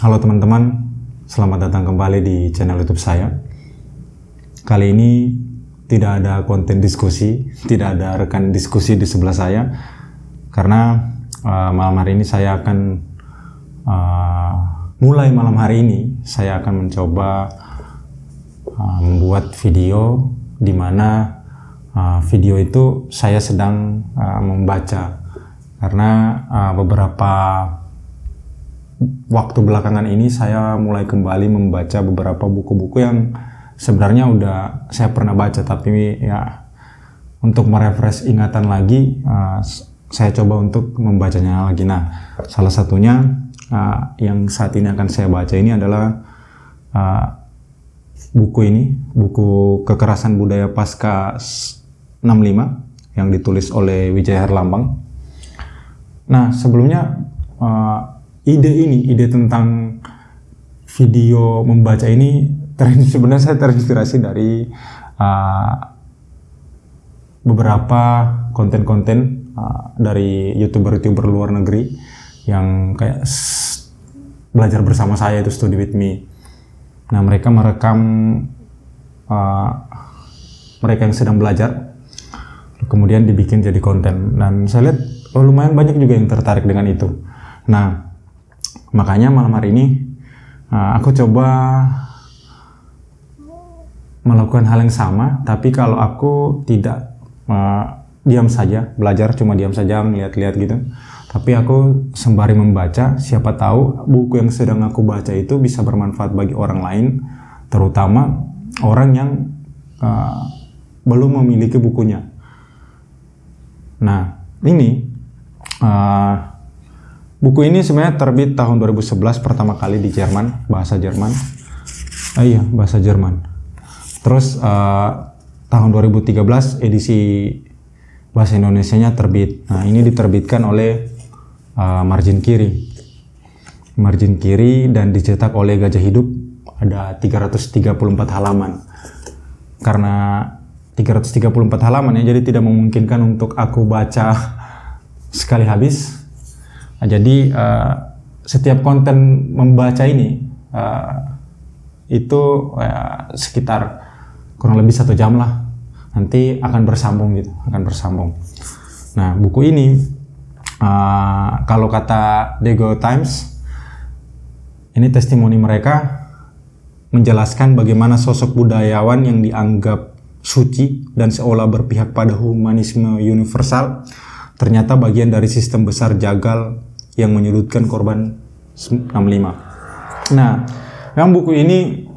Halo teman-teman, selamat datang kembali di channel YouTube saya. Kali ini tidak ada konten diskusi, tidak ada rekan diskusi di sebelah saya, karena malam hari ini saya akan mulai malam hari ini saya akan mencoba membuat video di mana video itu saya sedang membaca, karena beberapa waktu belakangan ini saya mulai kembali membaca beberapa buku-buku yang sebenarnya udah saya pernah baca, tapi ya untuk merefresh ingatan lagi saya coba untuk membacanya lagi. Nah, salah satunya yang saat ini akan saya baca ini adalah buku Kekerasan Budaya Pasca 65 yang ditulis oleh Wijaya Herlambang. Nah, sebelumnya ide tentang video membaca ini sebenarnya saya terinspirasi dari beberapa konten-konten dari youtuber luar negeri yang kayak belajar bersama saya, itu Study With Me. Nah, mereka merekam mereka yang sedang belajar, kemudian dibikin jadi konten, dan saya lihat lumayan banyak juga yang tertarik dengan itu. Nah, makanya malam hari ini aku coba melakukan hal yang sama, tapi kalau aku tidak diam saja, belajar cuma diam saja ngeliat-liat gitu, tapi aku sembari membaca. Siapa tahu buku yang sedang aku baca itu bisa bermanfaat bagi orang lain, terutama orang yang belum memiliki bukunya. Nah, ini buku ini sebenarnya terbit tahun 2011 pertama kali di Jerman, bahasa Jerman. Bahasa Jerman. Terus tahun 2013 edisi bahasa Indonesianya terbit. Nah, ini diterbitkan oleh Margin Kiri. Margin Kiri dan dicetak oleh Gajah Hidup. Ada 334 halaman. Karena 334 halaman ya, jadi tidak memungkinkan untuk aku baca sekali habis. Jadi setiap konten membaca ini itu sekitar kurang lebih 1 jam lah. Nanti akan bersambung gitu, akan bersambung. Nah, buku ini kalau kata Daegu Times, ini testimoni mereka menjelaskan bagaimana sosok budayawan yang dianggap suci dan seolah berpihak pada humanisme universal ternyata bagian dari sistem besar jagal yang menyudutkan korban 65. Nah, memang buku ini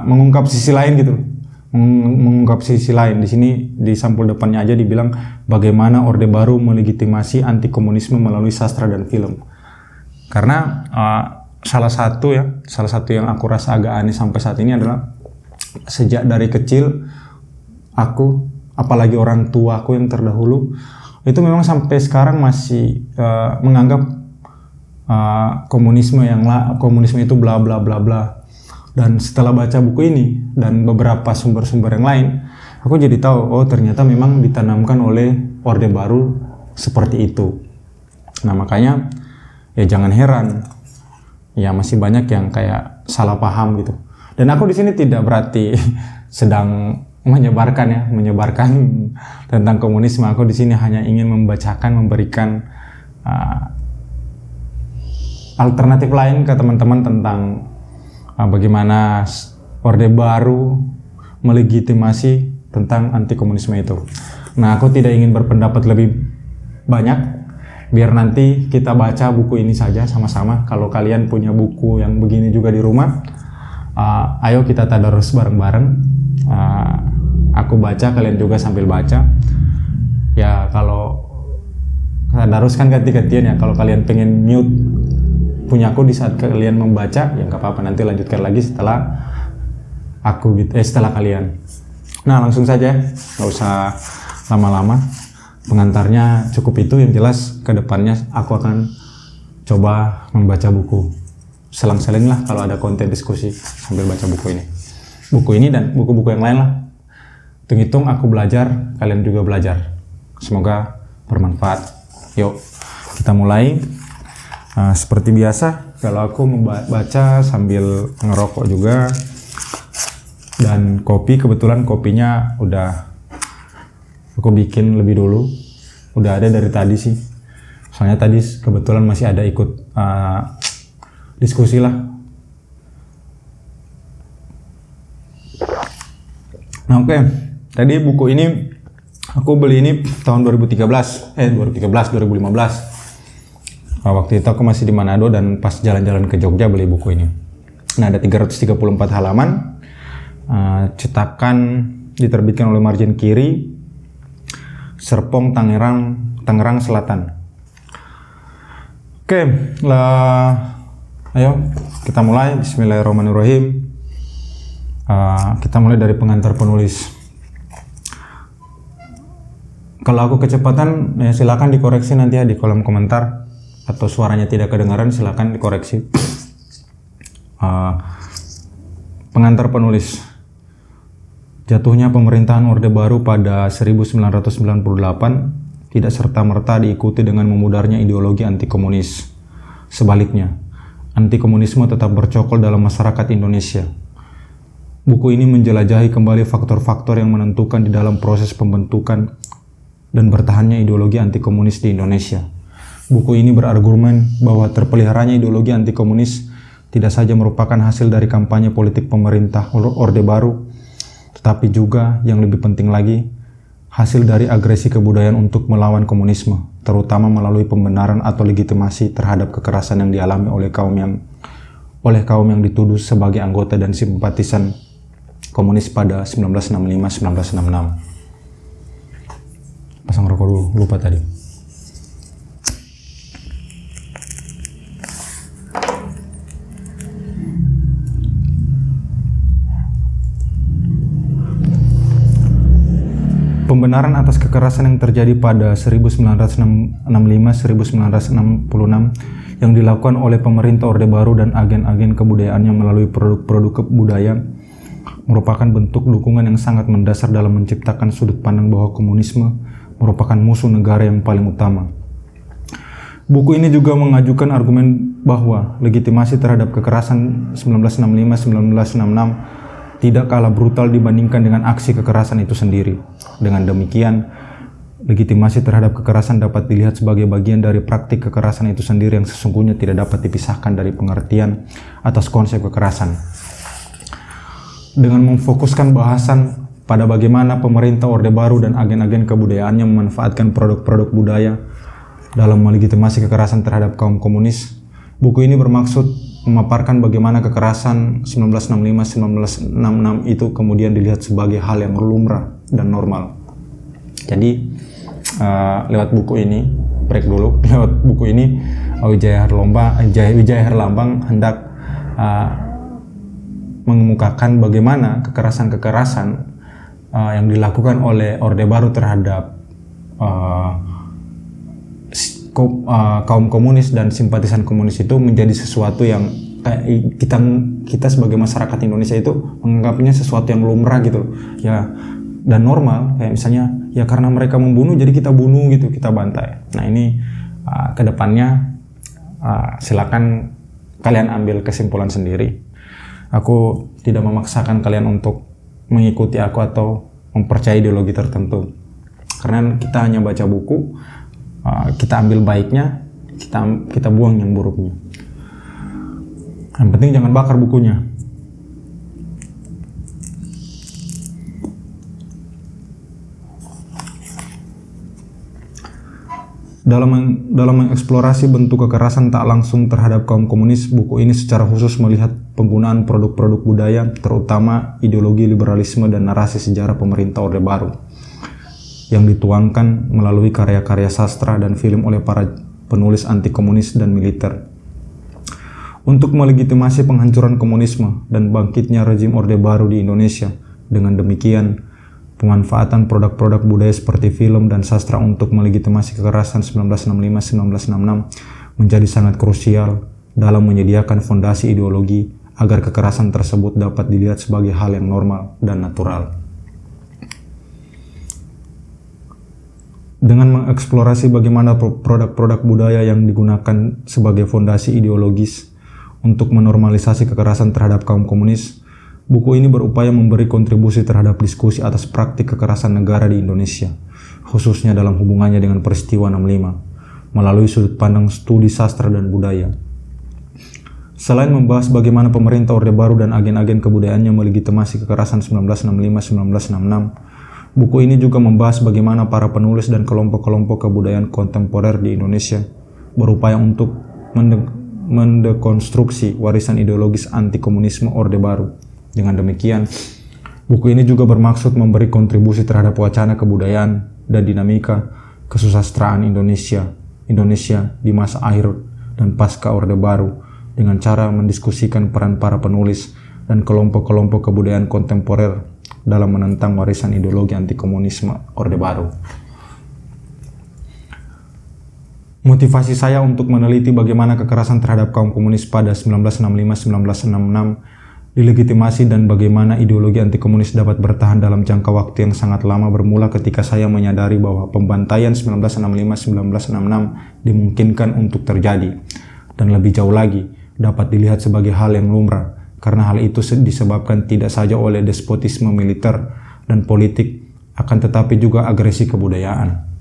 mengungkap sisi lain gitu. Mengungkap sisi lain. Di sini di sampul depannya aja dibilang bagaimana Orde Baru melegitimasi anti komunisme melalui sastra dan film. Karena salah satu yang aku rasa agak aneh sampai saat ini adalah sejak dari kecil aku, apalagi orang tuaku yang terdahulu, itu memang sampai sekarang masih menganggap komunisme itu bla bla bla bla. Dan setelah baca buku ini dan beberapa sumber-sumber yang lain, aku jadi tahu, oh ternyata memang ditanamkan oleh Orde Baru seperti itu. Nah, makanya ya jangan heran ya masih banyak yang kayak salah paham gitu. Dan aku di sini tidak berarti sedang menyebarkan tentang komunisme. Aku di sini hanya ingin memberikan alternatif lain ke teman-teman tentang bagaimana Orde Baru melegitimasi tentang anti komunisme itu. Nah, aku tidak ingin berpendapat lebih banyak, biar nanti kita baca buku ini saja sama-sama. Kalau kalian punya buku yang begini juga di rumah, ayo kita tadarus bareng-bareng. Aku baca, kalian juga sambil baca. Ya, kalau tadarus kan ganti-gantian ya. Kalau kalian pengen mute punyaku di saat kalian membaca, ya nggak apa-apa, nanti lanjutkan lagi setelah aku setelah kalian. Nah, langsung saja, nggak usah lama-lama. Pengantarnya cukup itu, yang jelas kedepannya aku akan coba membaca buku. Selang-seling lah kalau ada konten diskusi sambil baca buku ini dan buku-buku yang lain lah. Hitung-hitung aku belajar, kalian juga belajar. Semoga bermanfaat. Yuk, kita mulai. Seperti biasa, Kalau aku membaca sambil ngerokok juga, dan kopi, kebetulan kopinya udah aku bikin lebih dulu, udah ada dari tadi sih. Soalnya tadi kebetulan masih ada ikut diskusi lah. Nah oke, tadi buku ini aku beli ini tahun 2015. Waktu itu aku masih di Manado dan pas jalan-jalan ke Jogja beli buku ini. Nah ada 334 halaman, cetakan diterbitkan oleh Margin Kiri, Serpong, Tangerang Selatan. Oke, ayo kita mulai. Bismillahirrahmanirrahim. Kita mulai dari pengantar penulis. Kalau aku kecepatan, ya silakan dikoreksi nanti ya di kolom komentar, atau suaranya tidak kedengaran silakan dikoreksi. Pengantar penulis. Jatuhnya pemerintahan Orde Baru pada 1998 tidak serta-merta diikuti dengan memudarnya ideologi anti-komunis. Sebaliknya, anti-komunisme tetap bercokol dalam masyarakat Indonesia. Buku ini menjelajahi kembali faktor-faktor yang menentukan di dalam proses pembentukan dan bertahannya ideologi anti-komunis di Indonesia. Buku ini berargumen bahwa terpeliharanya ideologi anti-komunis tidak saja merupakan hasil dari kampanye politik pemerintah Orde Baru, tetapi juga yang lebih penting lagi, hasil dari agresi kebudayaan untuk melawan komunisme, terutama melalui pembenaran atau legitimasi terhadap kekerasan yang dialami oleh kaum yang dituduh sebagai anggota dan simpatisan komunis pada 1965-1966. Pasang rokok dulu, lupa tadi. Pembenaran atas kekerasan yang terjadi pada 1965-1966 yang dilakukan oleh pemerintah Orde Baru dan agen-agen kebudayaannya melalui produk-produk kebudayaan merupakan bentuk dukungan yang sangat mendasar dalam menciptakan sudut pandang bahwa komunisme merupakan musuh negara yang paling utama. Buku ini juga mengajukan argumen bahwa legitimasi terhadap kekerasan 1965-1966 tidak kalah brutal dibandingkan dengan aksi kekerasan itu sendiri. Dengan demikian, legitimasi terhadap kekerasan dapat dilihat sebagai bagian dari praktik kekerasan itu sendiri yang sesungguhnya tidak dapat dipisahkan dari pengertian atas konsep kekerasan. Dengan memfokuskan bahasan pada bagaimana pemerintah Orde Baru dan agen-agen kebudayaannya memanfaatkan produk-produk budaya dalam melegitimasi kekerasan terhadap kaum komunis, buku ini bermaksud memaparkan bagaimana kekerasan 1965-1966 itu kemudian dilihat sebagai hal yang lumrah dan normal. Jadi lewat buku ini, break dulu, lewat buku ini Wijaya Herlambang hendak mengemukakan bagaimana kekerasan-kekerasan yang dilakukan oleh Orde Baru terhadap kaum komunis dan simpatisan komunis itu menjadi sesuatu yang kita sebagai masyarakat Indonesia itu menganggapnya sesuatu yang lumrah gitu ya, dan normal. Kayak misalnya ya karena mereka membunuh jadi kita bunuh gitu, kita bantai. Nah ini kedepannya silakan kalian ambil kesimpulan sendiri. Aku tidak memaksakan kalian untuk mengikuti aku atau mempercayai ideologi tertentu, karena kita hanya baca buku, kita ambil baiknya, kita buang yang buruknya. Yang penting jangan bakar bukunya. Dalam mengeksplorasi bentuk kekerasan tak langsung terhadap kaum komunis, buku ini secara khusus melihat penggunaan produk-produk budaya, terutama ideologi liberalisme dan narasi sejarah pemerintah Orde Baru, yang dituangkan melalui karya-karya sastra dan film oleh para penulis anti-komunis dan militer. Untuk melegitimasi penghancuran komunisme dan bangkitnya rezim Orde Baru di Indonesia, dengan demikian, pemanfaatan produk-produk budaya seperti film dan sastra untuk melegitimasi kekerasan 1965-1966 menjadi sangat krusial dalam menyediakan fondasi ideologi agar kekerasan tersebut dapat dilihat sebagai hal yang normal dan natural. Dengan mengeksplorasi bagaimana produk-produk budaya yang digunakan sebagai fondasi ideologis untuk menormalisasi kekerasan terhadap kaum komunis, buku ini berupaya memberi kontribusi terhadap diskusi atas praktik kekerasan negara di Indonesia, khususnya dalam hubungannya dengan peristiwa 65, melalui sudut pandang studi sastra dan budaya. Selain membahas bagaimana pemerintah Orde Baru dan agen-agen kebudayaannya melegitimasi kekerasan 1965-1966, buku ini juga membahas bagaimana para penulis dan kelompok-kelompok kebudayaan kontemporer di Indonesia berupaya untuk mendekonstruksi warisan ideologis anti-komunisme Orde Baru. Dengan demikian, buku ini juga bermaksud memberi kontribusi terhadap wacana kebudayaan dan dinamika kesusastraan Indonesia di masa akhir dan pasca Orde Baru dengan cara mendiskusikan peran para penulis dan kelompok-kelompok kebudayaan kontemporer dalam menentang warisan ideologi anti-komunisme Orde Baru. Motivasi saya untuk meneliti bagaimana kekerasan terhadap kaum komunis pada 1965-1966 dilegitimasi dan bagaimana ideologi anti-komunis dapat bertahan dalam jangka waktu yang sangat lama bermula ketika saya menyadari bahwa pembantaian 1965-1966 dimungkinkan untuk terjadi, dan lebih jauh lagi dapat dilihat sebagai hal yang lumrah karena hal itu disebabkan tidak saja oleh despotisme militer dan politik, akan tetapi juga agresi kebudayaan.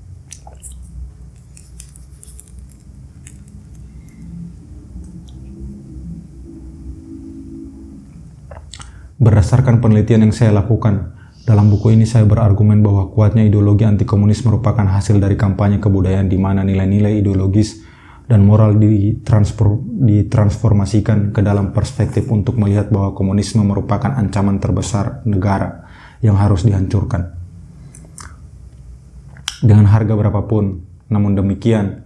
Berdasarkan penelitian yang saya lakukan, dalam buku ini saya berargumen bahwa kuatnya ideologi anti-komunis merupakan hasil dari kampanye kebudayaan di mana nilai-nilai ideologis dan moral ditransformasikan ke dalam perspektif untuk melihat bahwa komunisme merupakan ancaman terbesar negara yang harus dihancurkan dengan harga berapapun. Namun demikian,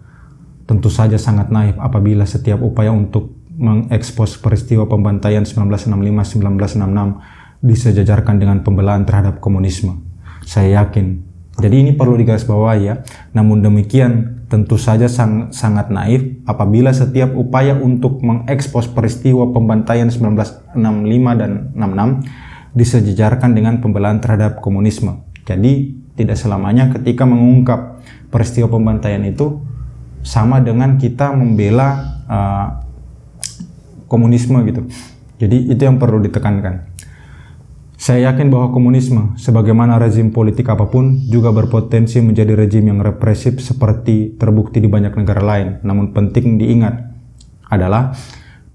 tentu saja sangat naif apabila setiap upaya untuk mengekspos peristiwa pembantaian 1965-1966 disejajarkan dengan pembelaan terhadap komunisme. Saya yakin. Jadi ini perlu digarisbawahi ya. Namun demikian, tentu saja sangat naif apabila setiap upaya untuk mengekspos peristiwa pembantaian 1965 dan 66 disejajarkan dengan pembelaan terhadap komunisme. Jadi tidak selamanya ketika mengungkap peristiwa pembantaian itu sama dengan kita membela komunisme gitu. Jadi itu yang perlu ditekankan. Saya yakin bahwa komunisme, sebagaimana rezim politik apapun, juga berpotensi menjadi rezim yang represif seperti terbukti di banyak negara lain. Namun penting diingat adalah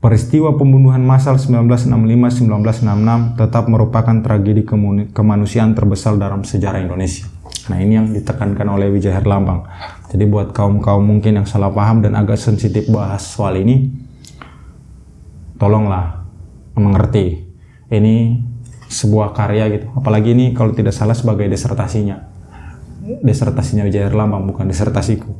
peristiwa pembunuhan massal 1965-1966 tetap merupakan tragedi kemanusiaan terbesar dalam sejarah Indonesia. Nah, ini yang ditekankan oleh Wijaya Herlambang. Jadi buat kaum-kaum mungkin yang salah paham dan agak sensitif bahas soal ini, tolonglah mengerti. Ini sebuah karya gitu. Apalagi ini kalau tidak salah sebagai disertasinya Wijaya Herlambang, bukan disertasiku.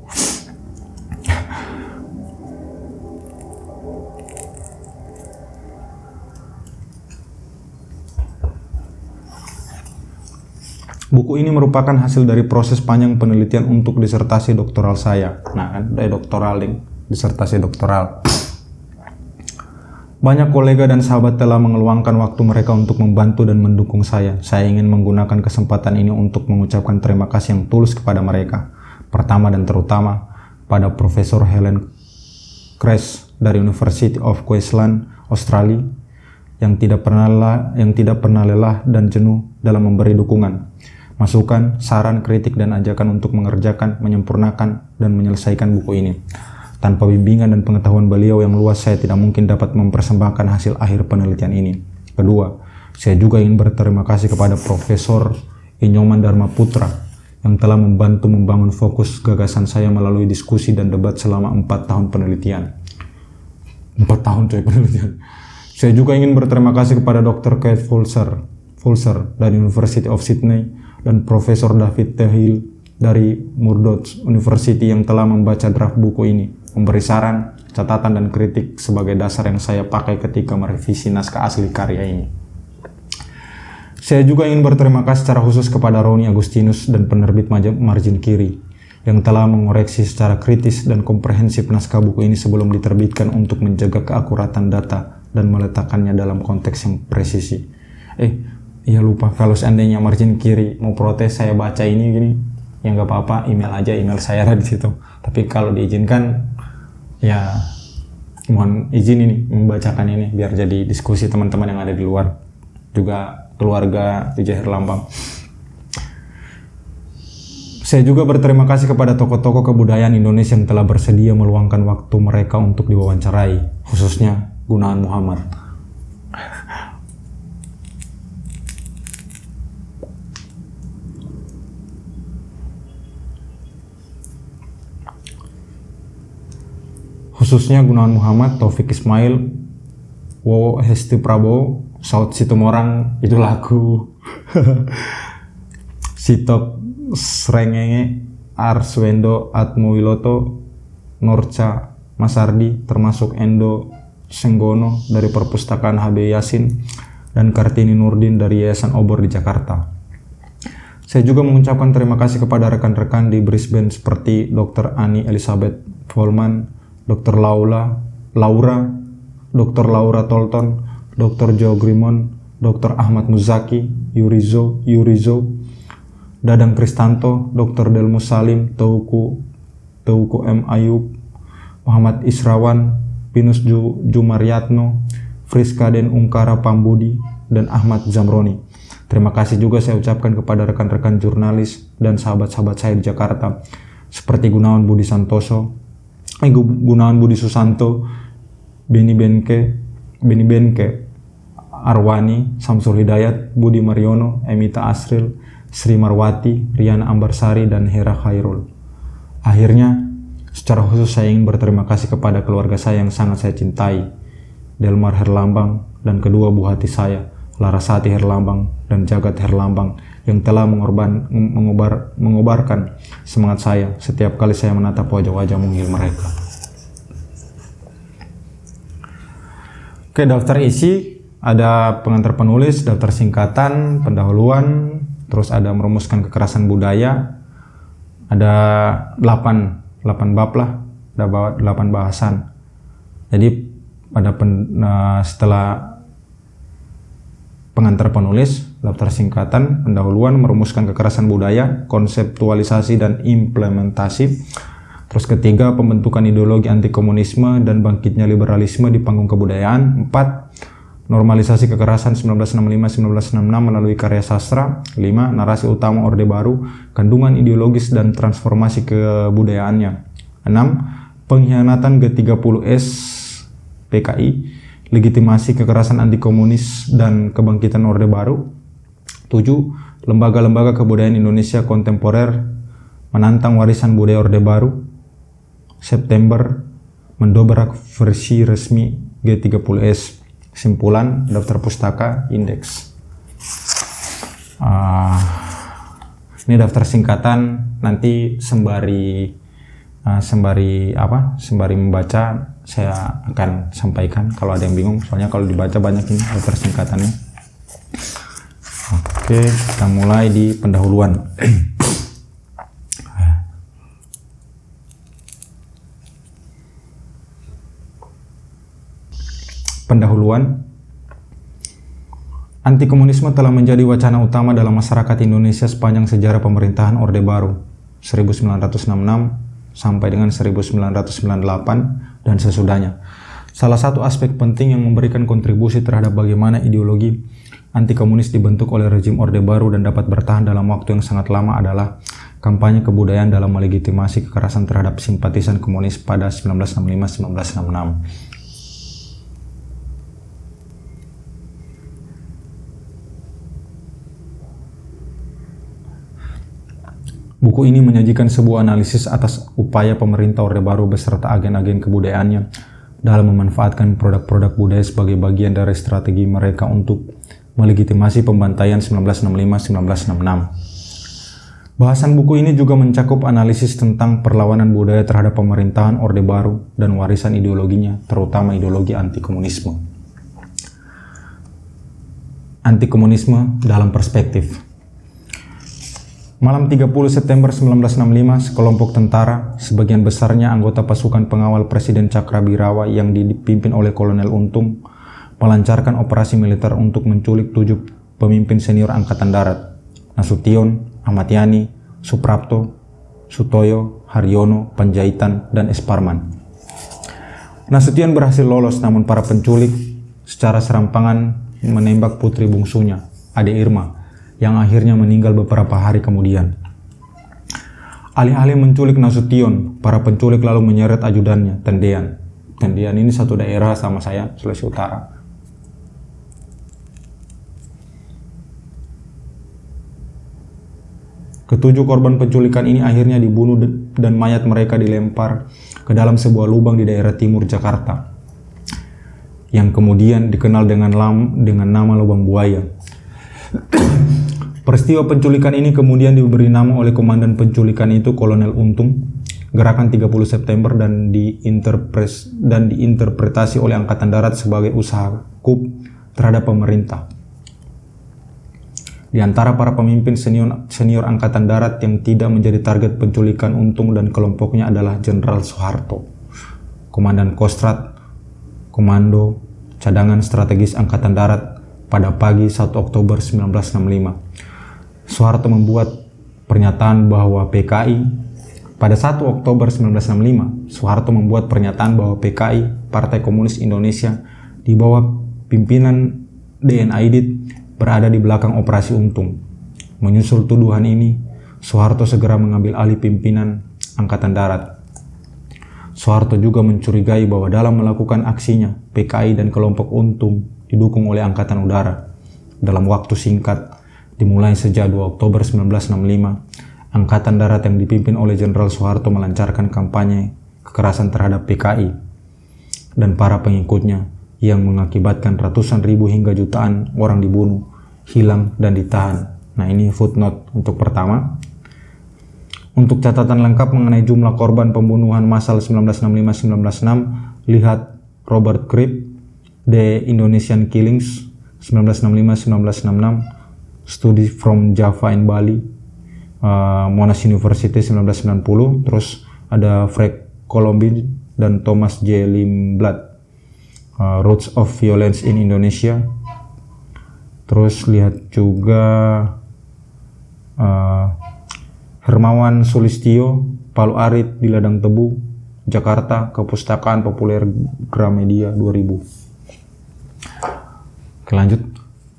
Buku ini merupakan hasil dari proses panjang penelitian untuk disertasi doktoral saya. Nah, kan disertasi doktoral. Banyak kolega dan sahabat telah mengeluangkan waktu mereka untuk membantu dan mendukung saya. Saya ingin menggunakan kesempatan ini untuk mengucapkan terima kasih yang tulus kepada mereka. Pertama dan terutama pada Profesor Helen Kress dari University of Queensland, Australia, yang tidak pernah lelah dan jenuh dalam memberi dukungan, masukan, saran, kritik, dan ajakan untuk mengerjakan, menyempurnakan, dan menyelesaikan buku ini. Tanpa bimbingan dan pengetahuan beliau yang luas, saya tidak mungkin dapat mempersembahkan hasil akhir penelitian ini. Kedua, saya juga ingin berterima kasih kepada Profesor Inyoman Dharma Putra yang telah membantu membangun fokus gagasan saya melalui diskusi dan debat selama 4 tahun penelitian. 4 tahun penelitian. Saya juga ingin berterima kasih kepada Dr. Keith Fulser dari University of Sydney dan Profesor David Tehil dari Murdoch University yang telah membaca draft buku ini, memberi saran, catatan, dan kritik sebagai dasar yang saya pakai ketika merevisi naskah asli karya ini. Saya juga ingin berterima kasih secara khusus kepada Roni Agustinus dan penerbit Margin Kiri yang telah mengoreksi secara kritis dan komprehensif naskah buku ini sebelum diterbitkan untuk menjaga keakuratan data dan meletakkannya dalam konteks yang presisi. Iya lupa, kalau seandainya Margin Kiri mau protes saya baca ini gini, ya nggak apa-apa, email aja, email saya ada di situ. Tapi kalau diizinkan, ya mohon izin ini membacakan ini biar jadi diskusi teman-teman yang ada di luar, juga keluarga DJ Herlambang. Saya juga berterima kasih kepada tokoh-tokoh kebudayaan Indonesia yang telah bersedia meluangkan waktu mereka untuk diwawancarai, khususnya Gunawan Muhammad. Khususnya Gunawan Muhammad, Taufik Ismail, Wowo Hesti Prabowo, Saud Situmorang, itu lagu. Sitok Srengenge, Arswendo Atmowiloto, Norca Masardi, termasuk Endo Senggono dari Perpustakaan HB Yasin, dan Kartini Nurdin dari Yayasan Obor di Jakarta. Saya juga mengucapkan terima kasih kepada rekan-rekan di Brisbane seperti Dr. Ani Elizabeth Volman, Dr. Laura, Dr. Laura Tolton, Dr. Joe Grimon, Dr. Ahmad Muzaki, Yurizo, Dadang Kristanto, Dr. Delmus Salim, Teuku M. Ayub, Muhammad Israwan, Pinus Jumaryatno, Friska Den Ungkara Pambudi, dan Ahmad Zamroni. Terima kasih juga saya ucapkan kepada rekan-rekan jurnalis dan sahabat-sahabat saya di Jakarta, seperti Gunawan Budi Susanto, Beni Benke, Arwani, Samsul Hidayat, Budi Mariono, Emita Asril, Sri Marwati, Riana Ambarsari, dan Hera Khairul. Akhirnya, secara khusus saya ingin berterima kasih kepada keluarga saya yang sangat saya cintai, Delmar Herlambang, dan kedua buah hati saya, Larasati Herlambang dan Jagat Herlambang, yang telah mengobarkan semangat saya setiap kali saya menatap wajah-wajah mungil mereka. Oke, daftar isi, ada pengantar penulis, daftar singkatan, pendahuluan, terus ada merumuskan kekerasan budaya, ada 8 bab lah, ada 8 bahasan. Jadi setelah pengantar penulis, daftar singkatan, pendahuluan, merumuskan kekerasan budaya, konseptualisasi dan implementasi. Terus ketiga, pembentukan ideologi anti komunisme dan bangkitnya liberalisme di panggung kebudayaan. 4, normalisasi kekerasan 1965-1966 melalui karya sastra. 5, narasi utama Orde Baru, kandungan ideologis dan transformasi kebudayaannya. 6, pengkhianatan G30S PKI, legitimasi kekerasan anti komunis dan kebangkitan Orde Baru. 7, lembaga-lembaga kebudayaan Indonesia kontemporer menantang warisan budaya Orde Baru. September, mendobrak versi resmi G30S. Kesimpulan, daftar pustaka, indeks. Ini daftar singkatan, nanti sembari membaca saya akan sampaikan kalau ada yang bingung, soalnya kalau dibaca banyak ini daftar singkatannya. Oke, kita mulai di pendahuluan. Pendahuluan. Anti komunisme telah menjadi wacana utama dalam masyarakat Indonesia sepanjang sejarah pemerintahan Orde Baru 1966 sampai dengan 1998 dan sesudahnya. Salah satu aspek penting yang memberikan kontribusi terhadap bagaimana ideologi anti komunis dibentuk oleh rezim Orde Baru dan dapat bertahan dalam waktu yang sangat lama adalah kampanye kebudayaan dalam melegitimasi kekerasan terhadap simpatisan komunis pada 1965-1966. Buku ini menyajikan sebuah analisis atas upaya pemerintah Orde Baru beserta agen-agen kebudayaannya dalam memanfaatkan produk-produk budaya sebagai bagian dari strategi mereka untuk melegitimasi pembantaian 1965-1966. Bahasan buku ini juga mencakup analisis tentang perlawanan budaya terhadap pemerintahan Orde Baru dan warisan ideologinya, terutama ideologi anti-komunisme. Anti-komunisme dalam perspektif. Malam 30 September 1965, sekelompok tentara, sebagian besarnya anggota pasukan pengawal Presiden Cakrabirawa yang dipimpin oleh Kolonel Untung, melancarkan operasi militer untuk menculik 7 pemimpin senior Angkatan Darat, Nasution, Ahmad Yani, Suprapto, Sutoyo, Haryono, Panjaitan, dan Esparman. Nasution berhasil lolos, namun para penculik secara serampangan menembak putri bungsunya, Ade Irma, yang akhirnya meninggal beberapa hari kemudian. Alih-alih menculik Nasution, para penculik lalu menyeret ajudannya, Tendean. Tendean ini satu daerah sama saya, Sulawesi Utara. Ketujuh korban penculikan ini akhirnya dibunuh dan mayat mereka dilempar ke dalam sebuah lubang di daerah timur Jakarta, yang kemudian dikenal dengan nama Lubang Buaya. Peristiwa penculikan ini kemudian diberi nama oleh komandan penculikan itu, Kolonel Untung, Gerakan 30 September, dan diinterpretasi oleh Angkatan Darat sebagai usaha coup terhadap pemerintah. Di antara para pemimpin senior Angkatan Darat yang tidak menjadi target penculikan Untung dan kelompoknya adalah Jenderal Soeharto, Komandan Kostrad Komando Cadangan Strategis Angkatan Darat pada pagi 1 Oktober 1965. Soeharto membuat pernyataan bahwa pada 1 Oktober 1965, Soeharto membuat pernyataan bahwa PKI, Partai Komunis Indonesia, di bawah pimpinan DN Aidit, berada di belakang operasi Untung. Menyusul tuduhan ini, Soeharto segera mengambil alih pimpinan Angkatan Darat. Soeharto juga mencurigai bahwa dalam melakukan aksinya, PKI dan kelompok Untung didukung oleh Angkatan Udara. Dalam waktu singkat, dimulai sejak 2 Oktober 1965, Angkatan Darat yang dipimpin oleh Jenderal Soeharto melancarkan kampanye kekerasan terhadap PKI dan para pengikutnya yang mengakibatkan ratusan ribu hingga jutaan orang dibunuh, hilang, dan ditahan. Nah, ini footnote untuk pertama. Untuk catatan lengkap mengenai jumlah korban pembunuhan massal 1965-1966, lihat Robert Cribb, The Indonesian Killings 1965-1966, Study from Java and Bali, Monash University 1990, terus ada Frank Colombin dan Thomas J. Lindblad, Roots of Violence in Indonesia. Terus lihat juga Hermawan Sulistyo, Palu Arit di Ladang Tebu, Jakarta, Kepustakaan Populer Gramedia 2000. Oke, lanjut.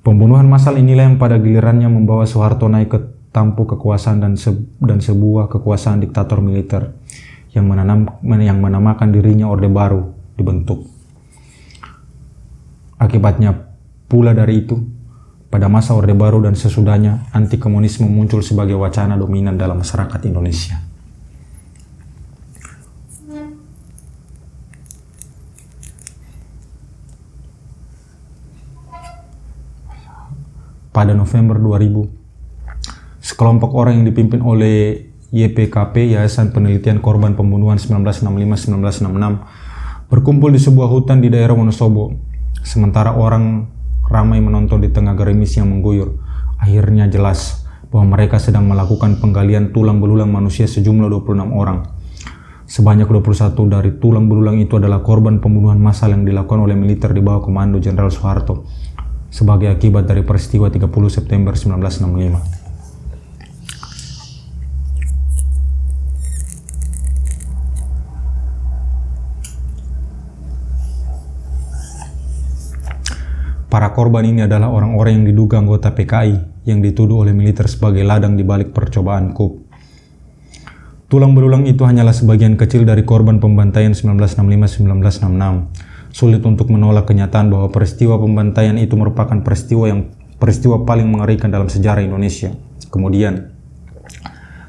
Pembunuhan massal inilah yang pada gilirannya membawa Soeharto naik ke tampuk kekuasaan dan sebuah kekuasaan diktator militer yang menamakan dirinya Orde Baru dibentuk. Akibatnya pula dari itu, pada masa Orde Baru dan sesudahnya, anti-komunisme muncul sebagai wacana dominan dalam masyarakat Indonesia. Pada November 2000, sekelompok orang yang dipimpin oleh YPKP, Yayasan Penelitian Korban Pembunuhan 1965-1966, berkumpul di sebuah hutan di daerah Wonosobo. Sementara orang ramai menonton di tengah gerimis yang mengguyur, akhirnya jelas bahwa mereka sedang melakukan penggalian tulang belulang manusia sejumlah 26 orang. Sebanyak 21 dari tulang belulang itu adalah korban pembunuhan massal yang dilakukan oleh militer di bawah komando Jenderal Soeharto sebagai akibat dari peristiwa 30 September 1965. Para korban ini adalah orang-orang yang diduga anggota PKI yang dituduh oleh militer sebagai ladang di balik percobaan coup. Tulang belulang itu hanyalah sebagian kecil dari korban pembantaian 1965-1966. Sulit untuk menolak kenyataan bahwa peristiwa pembantaian itu merupakan peristiwa paling mengerikan dalam sejarah Indonesia. Kemudian,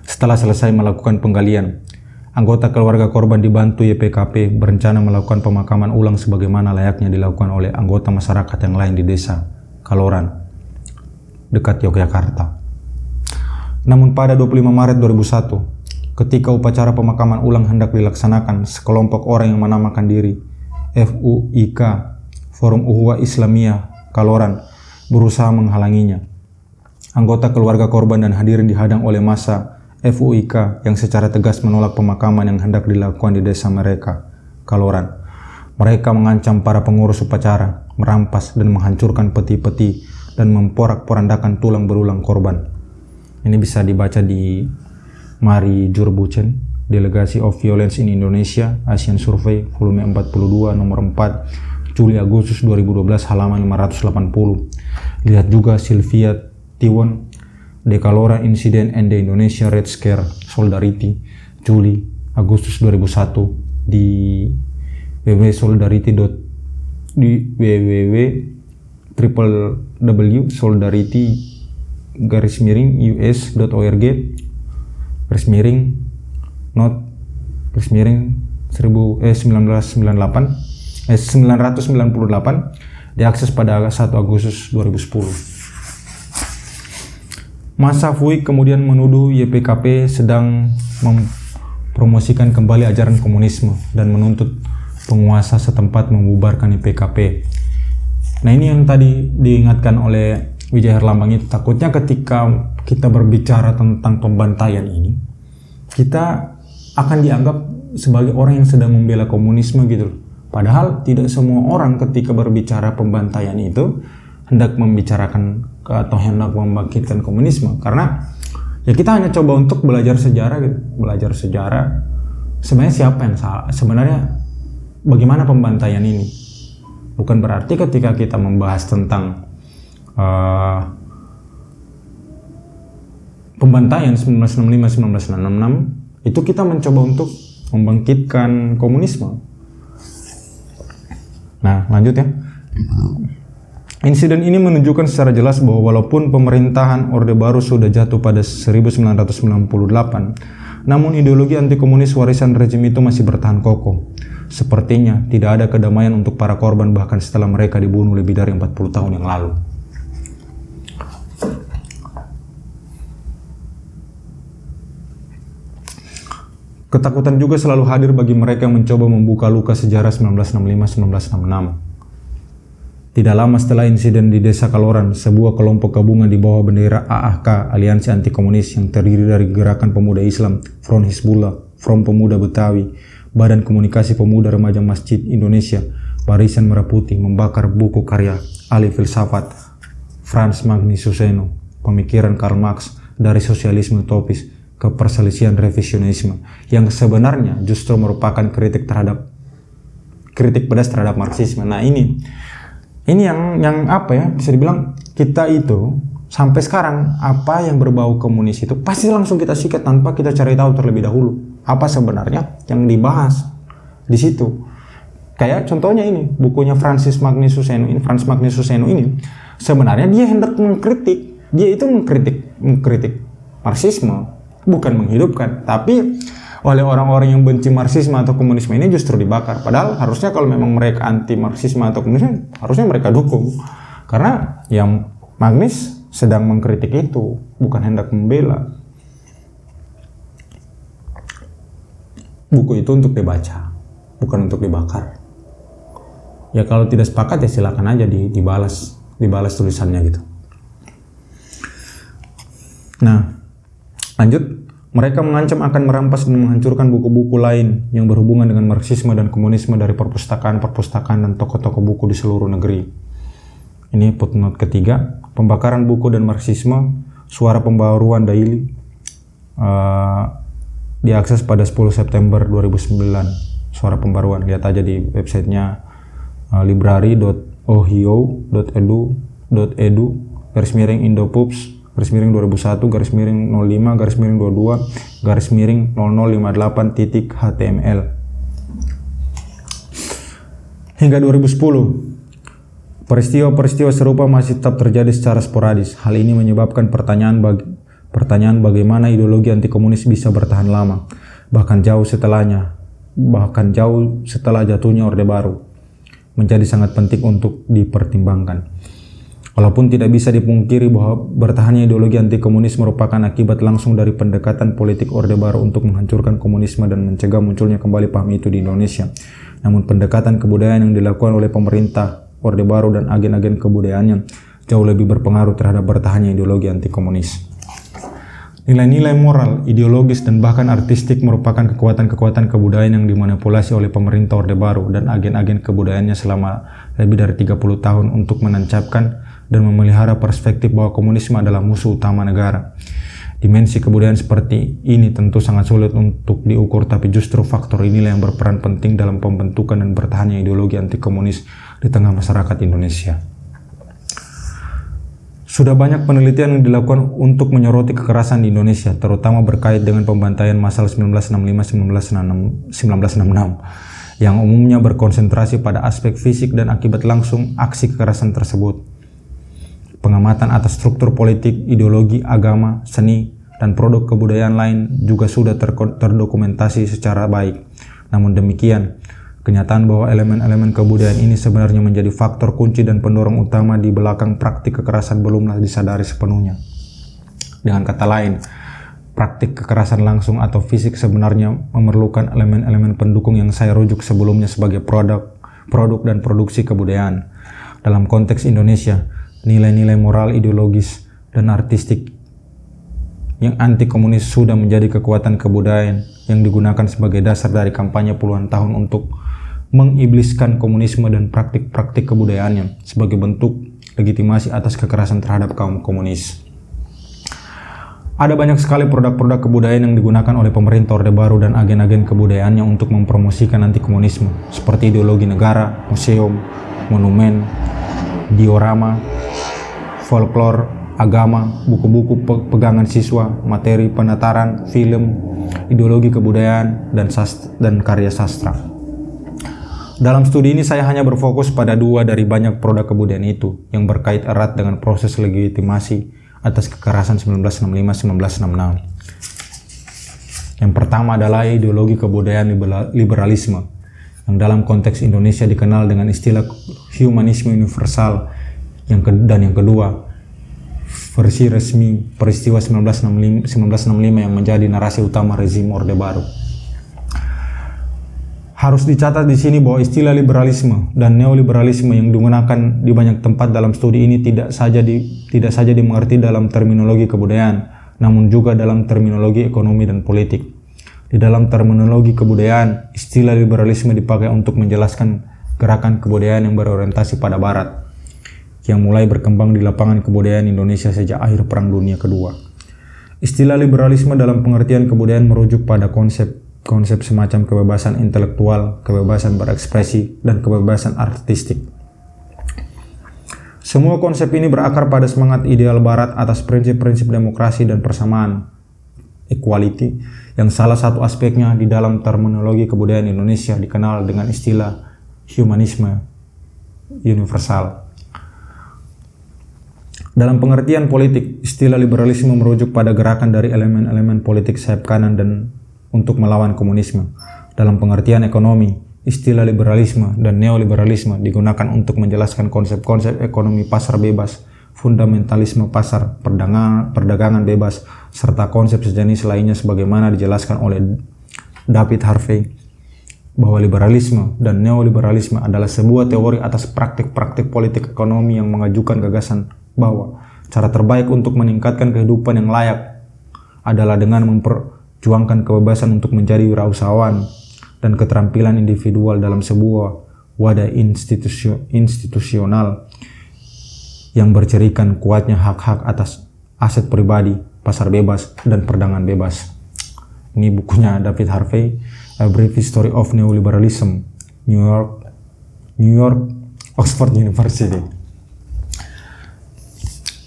setelah selesai melakukan penggalian, anggota keluarga korban dibantu YPKP berencana melakukan pemakaman ulang sebagaimana layaknya dilakukan oleh anggota masyarakat yang lain di desa Kaloran, dekat Yogyakarta. Namun pada 25 Maret 2001, ketika upacara pemakaman ulang hendak dilaksanakan, sekelompok orang yang menamakan diri FUIK, Forum Ukhuwah Islamiyah Kaloran, berusaha menghalanginya. Anggota keluarga korban dan hadirin dihadang oleh massa FUIK yang secara tegas menolak pemakaman yang hendak dilakukan di desa mereka, Kaloran. Mereka mengancam para pengurus upacara, merampas dan menghancurkan peti-peti dan memporak-porandakan tulang belulang korban. Ini bisa dibaca di Mari Jurbuchen Delegasi of Violence in Indonesia, ASEAN Survey, volume 42, nomor 4, Juli-Agustus 2012, halaman 580. Lihat juga Sylvia Tiwon, Decalora Incident and the Indonesia Red Scare Solidarity, Juli-Agustus 2001 di www.not.org/miring/1998 diakses pada 1 Agustus 2010. Masa FUI kemudian menuduh YPKP sedang mempromosikan kembali ajaran komunisme dan menuntut penguasa setempat membubarkan YPKP. Nah, ini yang tadi diingatkan oleh Wijaya Herlambang itu, takutnya ketika kita berbicara tentang pembantaian ini, kita akan dianggap sebagai orang yang sedang membela komunisme gitu. Padahal tidak semua orang ketika berbicara pembantaian itu hendak membicarakan atau hendak membangkitkan komunisme, karena ya kita hanya coba untuk belajar sejarah gitu. Belajar sejarah sebenarnya siapa yang salah, sebenarnya bagaimana pembantaian ini. Bukan berarti ketika kita membahas tentang pembantaian 1965-1966 itu kita mencoba untuk membangkitkan komunisme. Nah, lanjut ya. Insiden ini menunjukkan secara jelas bahwa walaupun pemerintahan Orde Baru sudah jatuh pada 1998, namun ideologi anti komunis warisan rezim itu masih bertahan kokoh. Sepertinya tidak ada kedamaian untuk para korban bahkan setelah mereka dibunuh lebih dari 40 tahun yang lalu. Ketakutan juga selalu hadir bagi mereka yang mencoba membuka luka sejarah 1965-1966. Tidak lama setelah insiden di Desa Kaloran, sebuah kelompok gabungan di bawah bendera AAK, Aliansi Anti Komunis, yang terdiri dari Gerakan Pemuda Islam, Front Hizbullah, Front Pemuda Betawi, Badan Komunikasi Pemuda Remaja Masjid Indonesia, Barisan Merah Putih, membakar buku karya ahli filsafat Franz Magnus Suseno, Pemikiran Karl Marx dari Sosialisme Utopis ke Perselisihan Revisionisme, yang sebenarnya justru merupakan kritik pedas terhadap Marxisme. Nah, ini yang apa ya, bisa dibilang kita itu sampai sekarang apa yang berbau komunis itu pasti langsung kita sikat tanpa kita cari tahu terlebih dahulu apa sebenarnya yang dibahas di situ. Kayak contohnya ini bukunya Franz Magnus Suseno ini sebenarnya dia hendak mengkritik, dia itu mengkritik Marxisme, bukan menghidupkan. Tapi oleh orang-orang yang benci Marxisme atau komunisme ini justru dibakar. Padahal harusnya kalau memang mereka anti Marxisme atau komunisme, harusnya mereka dukung. Karena yang Magnus sedang mengkritik itu, bukan hendak membela. Buku itu untuk dibaca, bukan untuk dibakar. Ya kalau tidak sepakat ya silakan aja dibalas tulisannya gitu. Nah, lanjut. Mereka mengancam akan merampas dan menghancurkan buku-buku lain yang berhubungan dengan Marxisme dan komunisme dari perpustakaan dan toko-toko buku di seluruh negeri. Ini footnote ketiga. Pembakaran buku dan Marxisme, Suara Pembaruan Daily, diakses pada 10 September 2009. Suara Pembaruan, lihat aja di websitenya library.ohio.edu.edu/Indopubs /05/05/22/0058.html. Hingga 2010, peristiwa-peristiwa serupa masih tetap terjadi secara sporadis. Hal ini menyebabkan pertanyaan bagaimana ideologi anti komunis bisa bertahan lama, bahkan jauh setelah jatuhnya Orde Baru, menjadi sangat penting untuk dipertimbangkan. Walaupun tidak bisa dipungkiri bahwa bertahannya ideologi anti komunis merupakan akibat langsung dari pendekatan politik Orde Baru untuk menghancurkan komunisme dan mencegah munculnya kembali paham itu di Indonesia. Namun pendekatan kebudayaan yang dilakukan oleh pemerintah Orde Baru dan agen-agen kebudayaannya jauh lebih berpengaruh terhadap bertahannya ideologi anti komunis. Nilai-nilai moral, ideologis, dan bahkan artistik merupakan kekuatan-kekuatan kebudayaan yang dimanipulasi oleh pemerintah Orde Baru dan agen-agen kebudayaannya selama lebih dari 30 tahun untuk menancapkan dan memelihara perspektif bahwa komunisme adalah musuh utama negara. Dimensi kebudayaan seperti ini tentu sangat sulit untuk diukur, tapi justru faktor inilah yang berperan penting dalam pembentukan dan bertahannya ideologi anti komunis di tengah masyarakat Indonesia. Sudah banyak penelitian yang dilakukan untuk menyoroti kekerasan di Indonesia, terutama berkait dengan pembantaian massal 1965-1966 yang umumnya berkonsentrasi pada aspek fisik dan akibat langsung aksi kekerasan tersebut. Pengamatan atas struktur politik, ideologi, agama, seni, dan produk kebudayaan lain juga sudah terdokumentasi secara baik. Namun demikian, kenyataan bahwa elemen-elemen kebudayaan ini sebenarnya menjadi faktor kunci dan pendorong utama di belakang praktik kekerasan belumlah disadari sepenuhnya. Dengan kata lain, praktik kekerasan langsung atau fisik sebenarnya memerlukan elemen-elemen pendukung yang saya rujuk sebelumnya sebagai produk dan produksi kebudayaan. Dalam konteks Indonesia, nilai-nilai moral, ideologis, dan artistik yang anti-komunis sudah menjadi kekuatan kebudayaan yang digunakan sebagai dasar dari kampanye puluhan tahun untuk mengibliskan komunisme dan praktik-praktik kebudayaannya sebagai bentuk legitimasi atas kekerasan terhadap kaum komunis. Ada banyak sekali produk-produk kebudayaan yang digunakan oleh pemerintah Orde Baru dan agen-agen kebudayaannya untuk mempromosikan anti-komunisme, seperti ideologi negara, museum, monumen, diorama, folklore, agama, buku-buku pegangan siswa, materi penataran, film, ideologi kebudayaan, dan karya sastra. Dalam studi ini saya hanya berfokus pada dua dari banyak produk kebudayaan itu yang berkait erat dengan proses legitimasi atas kekerasan 1965-1966. Yang pertama adalah ideologi kebudayaan liberalisme, yang dalam konteks Indonesia dikenal dengan istilah humanisme universal, dan yang kedua, versi resmi peristiwa 1965 yang menjadi narasi utama rezim Orde Baru. Harus dicatat di sini bahwa istilah liberalisme dan neoliberalisme yang digunakan di banyak tempat dalam studi ini tidak saja dimengerti dalam terminologi kebudayaan, namun juga dalam terminologi ekonomi dan politik. Di dalam terminologi kebudayaan, istilah liberalisme dipakai untuk menjelaskan gerakan kebudayaan yang berorientasi pada Barat, yang mulai berkembang di lapangan kebudayaan Indonesia sejak akhir Perang Dunia Kedua. Istilah liberalisme dalam pengertian kebudayaan merujuk pada konsep semacam kebebasan intelektual, kebebasan berekspresi, dan kebebasan artistik. Semua konsep ini berakar pada semangat ideal Barat atas prinsip-prinsip demokrasi dan persamaan, equality, yang salah satu aspeknya di dalam terminologi kebudayaan Indonesia dikenal dengan istilah humanisme universal. Dalam pengertian politik, istilah liberalisme merujuk pada gerakan dari elemen-elemen politik sayap kanan dan untuk melawan komunisme. Dalam pengertian ekonomi, istilah liberalisme dan neoliberalisme digunakan untuk menjelaskan konsep-konsep ekonomi pasar bebas, fundamentalisme pasar, perdagangan bebas, serta konsep sejenis lainnya sebagaimana dijelaskan oleh David Harvey, bahwa liberalisme dan neoliberalisme adalah sebuah teori atas praktik-praktik politik ekonomi yang mengajukan gagasan bahwa cara terbaik untuk meningkatkan kehidupan yang layak adalah dengan memperjuangkan kebebasan untuk menjadi wirausahawan dan keterampilan individual dalam sebuah wadah institusional yang bercirikan kuatnya hak-hak atas aset pribadi, pasar bebas, dan perdagangan bebas. Ini bukunya David Harvey, A Brief History of Neoliberalism, New York, Oxford University.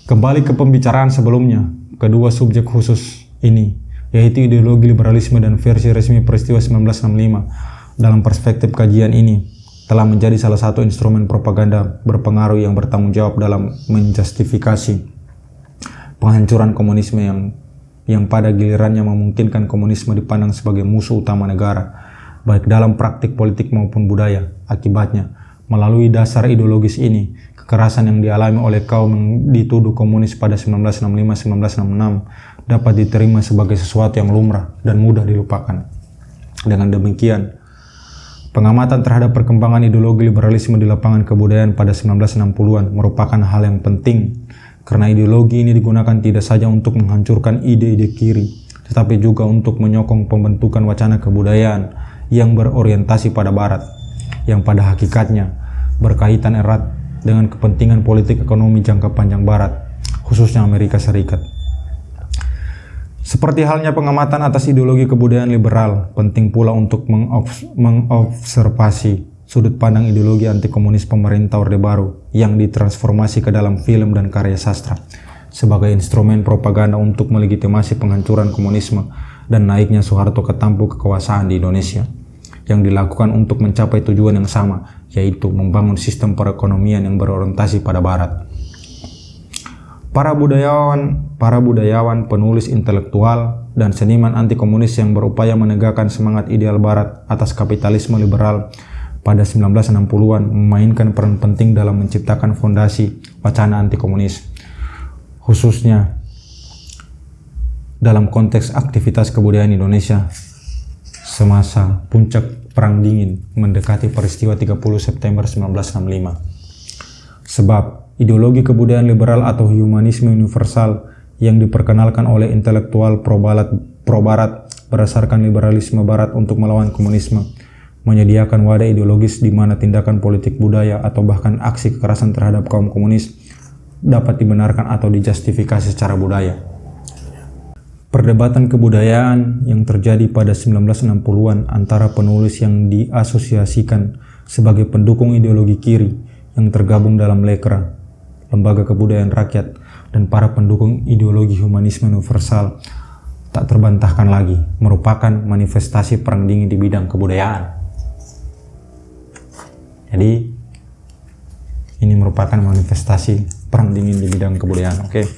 Kembali ke pembicaraan sebelumnya, kedua subjek khusus ini, yaitu ideologi liberalisme dan versi resmi peristiwa 1965. Dalam perspektif kajian ini, telah menjadi salah satu instrumen propaganda berpengaruh yang bertanggung jawab dalam menjustifikasi penghancuran komunisme yang pada gilirannya memungkinkan komunisme dipandang sebagai musuh utama negara, baik dalam praktik politik maupun budaya. Akibatnya, melalui dasar ideologis ini, kekerasan yang dialami oleh kaum yang dituduh komunis pada 1965-1966 dapat diterima sebagai sesuatu yang lumrah dan mudah dilupakan. Dengan demikian, pengamatan terhadap perkembangan ideologi liberalisme di lapangan kebudayaan pada 1960-an merupakan hal yang penting, karena ideologi ini digunakan tidak saja untuk menghancurkan ide-ide kiri, tetapi juga untuk menyokong pembentukan wacana kebudayaan yang berorientasi pada Barat, yang pada hakikatnya berkaitan erat dengan kepentingan politik ekonomi jangka panjang Barat, khususnya Amerika Serikat. Seperti halnya pengamatan atas ideologi kebudayaan liberal, penting pula untuk mengobservasi sudut pandang ideologi anti komunis pemerintah Orde Baru yang ditransformasi ke dalam film dan karya sastra sebagai instrumen propaganda untuk melegitimasi penghancuran komunisme dan naiknya Soeharto ke tampuk kekuasaan di Indonesia yang dilakukan untuk mencapai tujuan yang sama, yaitu membangun sistem perekonomian yang berorientasi pada Barat. Para budayawan, penulis intelektual, dan seniman anti komunis yang berupaya menegakkan semangat ideal Barat atas kapitalisme liberal pada 1960-an memainkan peran penting dalam menciptakan fondasi wacana anti komunis, khususnya dalam konteks aktivitas kebudayaan Indonesia semasa puncak Perang Dingin mendekati peristiwa 30 September 1965. Sebab ideologi kebudayaan liberal atau humanisme universal yang diperkenalkan oleh intelektual pro-barat berdasarkan liberalisme Barat untuk melawan komunisme menyediakan wadah ideologis di mana tindakan politik budaya atau bahkan aksi kekerasan terhadap kaum komunis dapat dibenarkan atau dijustifikasi secara budaya. Perdebatan kebudayaan yang terjadi pada 1960-an antara penulis yang diasosiasikan sebagai pendukung ideologi kiri yang tergabung dalam Lekra, Lembaga Kebudayaan Rakyat, dan para pendukung ideologi humanisme universal tak terbantahkan lagi merupakan manifestasi perang dingin di bidang kebudayaan. Jadi ini merupakan manifestasi perang dingin di bidang kebudayaan. Oke.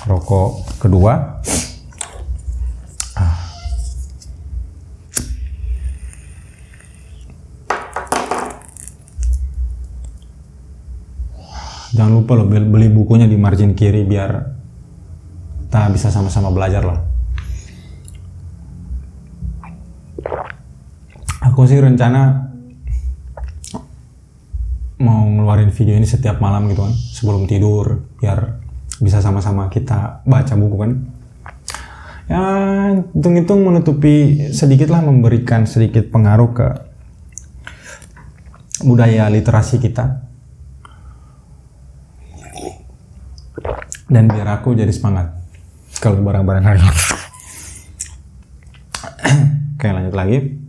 Rokok kedua. Jangan lupa loh beli bukunya di margin kiri biar kita bisa sama-sama belajar lah. Aku sih rencana mau ngeluarin video ini setiap malam gitu kan, sebelum tidur, biar bisa sama-sama kita baca buku kan. Ya, hitung-hitung menutupi sedikit lah, memberikan sedikit pengaruh ke budaya literasi kita. Dan biar aku jadi semangat kalau barang-barang hari ini. Oke, lanjut lagi.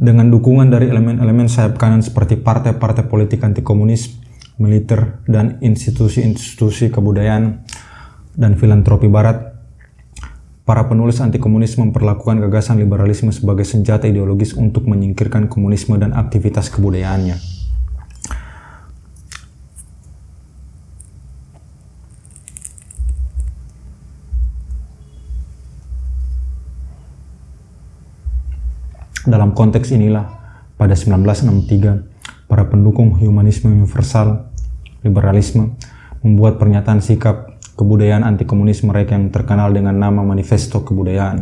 Dengan dukungan dari elemen-elemen sayap kanan seperti partai-partai politik anti komunis, militer, dan institusi-institusi kebudayaan dan filantropi Barat, para penulis anti komunis memperlakukan gagasan liberalisme sebagai senjata ideologis untuk menyingkirkan komunisme dan aktivitas kebudayaannya. Dalam konteks inilah, pada 1963, para pendukung humanisme universal, liberalisme, membuat pernyataan sikap kebudayaan anti-komunis mereka yang terkenal dengan nama Manifesto Kebudayaan.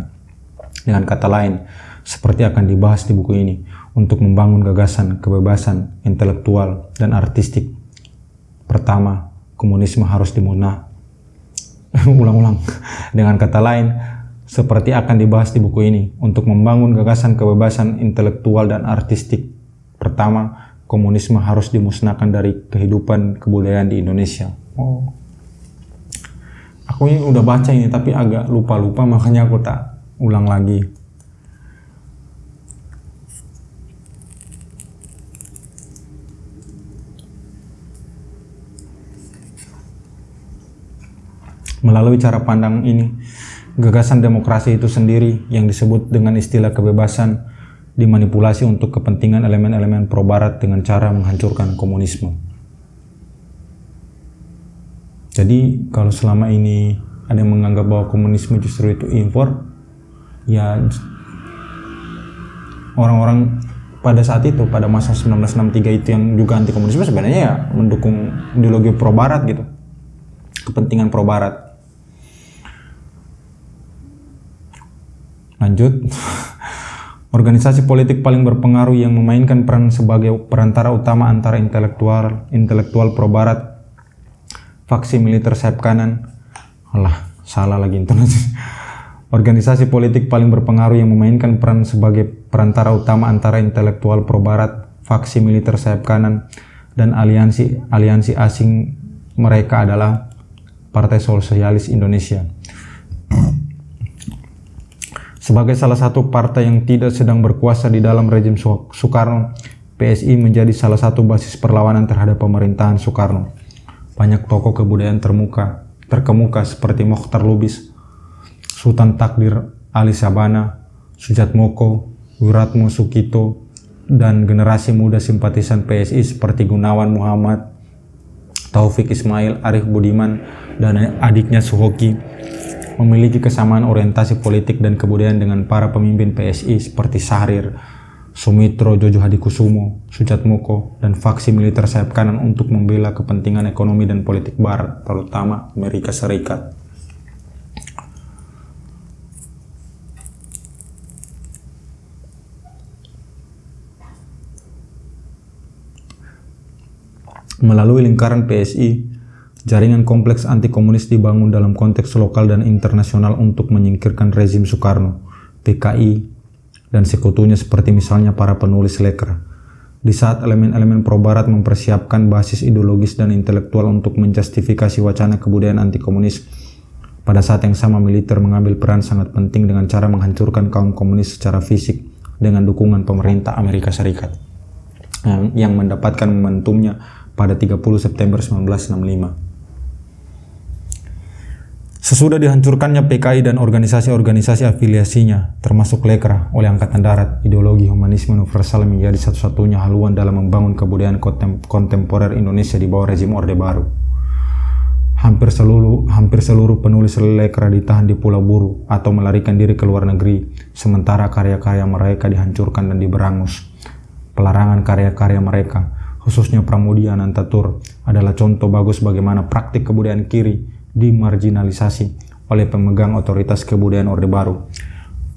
Dengan kata lain, seperti akan dibahas di buku ini, untuk membangun gagasan kebebasan intelektual dan artistik. Pertama, komunisme harus dimusnahkan. Ulang-ulang. Dengan kata lain, seperti akan dibahas di buku ini, untuk membangun gagasan kebebasan intelektual dan artistik. Pertama, komunisme harus dimusnahkan dari kehidupan kebudayaan di Indonesia. Oh, aku ini udah baca ini tapi agak lupa-lupa, makanya aku tak ulang lagi. Melalui cara pandang ini, gagasan demokrasi itu sendiri yang disebut dengan istilah kebebasan dimanipulasi untuk kepentingan elemen-elemen pro-barat dengan cara menghancurkan komunisme. Jadi kalau selama ini ada yang menganggap bahwa komunisme justru itu impor, ya orang-orang pada saat itu, pada masa 1963 itu yang juga anti komunisme sebenarnya ya mendukung ideologi pro-barat gitu, kepentingan pro-barat. Lanjut, organisasi politik paling berpengaruh yang memainkan peran sebagai perantara utama antara intelektual pro-barat, faksi militer sayap kanan, salah lagi intonasi. Organisasi politik paling berpengaruh yang memainkan peran sebagai perantara utama antara intelektual pro-barat, faksi militer sayap kanan, dan aliansi asing mereka adalah Partai Sosialis Indonesia. Sebagai salah satu partai yang tidak sedang berkuasa di dalam rezim Soekarno, PSI menjadi salah satu basis perlawanan terhadap pemerintahan Soekarno. Banyak tokoh kebudayaan terkemuka seperti Mokhtar Lubis, Sultan Takdir Ali Sabana, Sujatmoko, Wiratmo Sukito, dan generasi muda simpatisan PSI seperti Gunawan Muhammad, Taufik Ismail, Arif Budiman, dan adiknya Suhoki memiliki kesamaan orientasi politik dan kebudayaan dengan para pemimpin PSI seperti Syahrir, Sumitro Jojo Hadikusumo, Sujatmoko, dan faksi militer sayap kanan untuk membela kepentingan ekonomi dan politik Barat, terutama Amerika Serikat. Melalui lingkaran PSI, jaringan kompleks anti-komunis dibangun dalam konteks lokal dan internasional untuk menyingkirkan rezim Soekarno, PKI, dan sekutunya seperti misalnya para penulis Lekra. Di saat elemen-elemen pro-barat mempersiapkan basis ideologis dan intelektual untuk menjustifikasi wacana kebudayaan anti-komunis, pada saat yang sama militer mengambil peran sangat penting dengan cara menghancurkan kaum komunis secara fisik dengan dukungan pemerintah Amerika Serikat yang mendapatkan momentumnya pada 30 September 1965. Sesudah dihancurkannya PKI dan organisasi-organisasi afiliasinya, termasuk Lekra, oleh Angkatan Darat, ideologi humanisme universal menjadi satu-satunya haluan dalam membangun kebudayaan kontemporer Indonesia di bawah rezim Orde Baru. Hampir seluruh penulis Lekra ditahan di Pulau Buru atau melarikan diri ke luar negeri, sementara karya-karya mereka dihancurkan dan diberangus. Pelarangan karya-karya mereka, khususnya Pramudia Anantatur, adalah contoh bagus bagaimana praktik kebudayaan kiri dimarginalisasi oleh pemegang otoritas kebudayaan Orde Baru.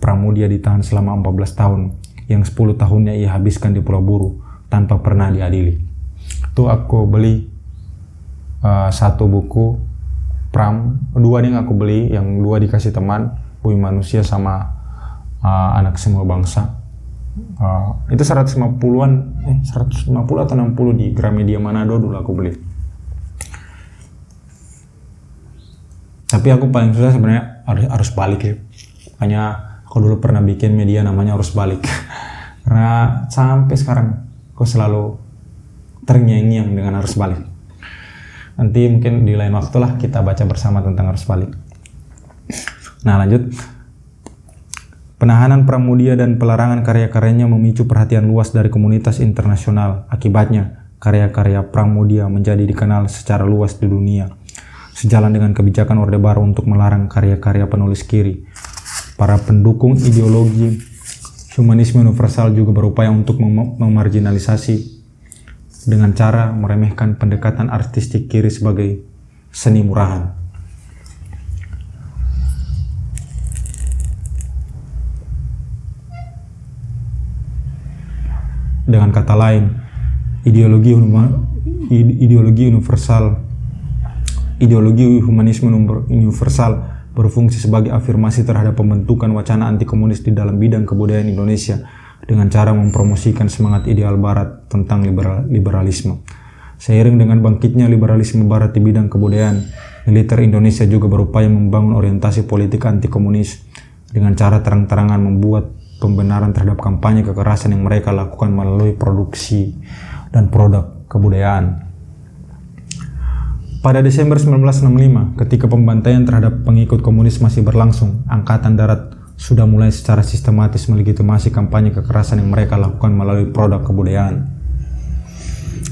Pramudia ditahan selama 14 tahun, yang 10 tahunnya ia habiskan di Pulau Buru tanpa pernah diadili. Itu aku beli satu buku dua nih aku beli, yang dua dikasih teman, Bumi Manusia sama Anak Semua Bangsa. Itu 150-an, 150 atau 60 di Gramedia Manado dulu aku beli. Tapi aku paling susah sebenarnya arus balik ya. Makanya aku dulu pernah bikin media namanya Arus Balik. Karena sampai sekarang aku selalu terngiang-ngiang dengan arus balik. Nanti mungkin di lain waktu lah kita baca bersama tentang arus balik. Nah lanjut. Penahanan Pramudia dan pelarangan karya-karyanya memicu perhatian luas dari komunitas internasional. Akibatnya, karya-karya Pramudia menjadi dikenal secara luas di dunia. Sejalan dengan kebijakan Orde Baru untuk melarang karya-karya penulis kiri, para pendukung ideologi humanisme universal juga berupaya untuk memarginalisasi dengan cara meremehkan pendekatan artistik kiri sebagai seni murahan. Dengan kata lain, ideologi humanisme universal berfungsi sebagai afirmasi terhadap pembentukan wacana anti-komunis di dalam bidang kebudayaan Indonesia dengan cara mempromosikan semangat ideal Barat tentang liberalisme. Seiring dengan bangkitnya liberalisme Barat di bidang kebudayaan, militer Indonesia juga berupaya membangun orientasi politik anti-komunis dengan cara terang-terangan membuat pembenaran terhadap kampanye kekerasan yang mereka lakukan melalui produksi dan produk kebudayaan. Pada Desember 1965, ketika pembantaian terhadap pengikut komunis masih berlangsung, Angkatan Darat sudah mulai secara sistematis melegitimasi kampanye kekerasan yang mereka lakukan melalui produk kebudayaan,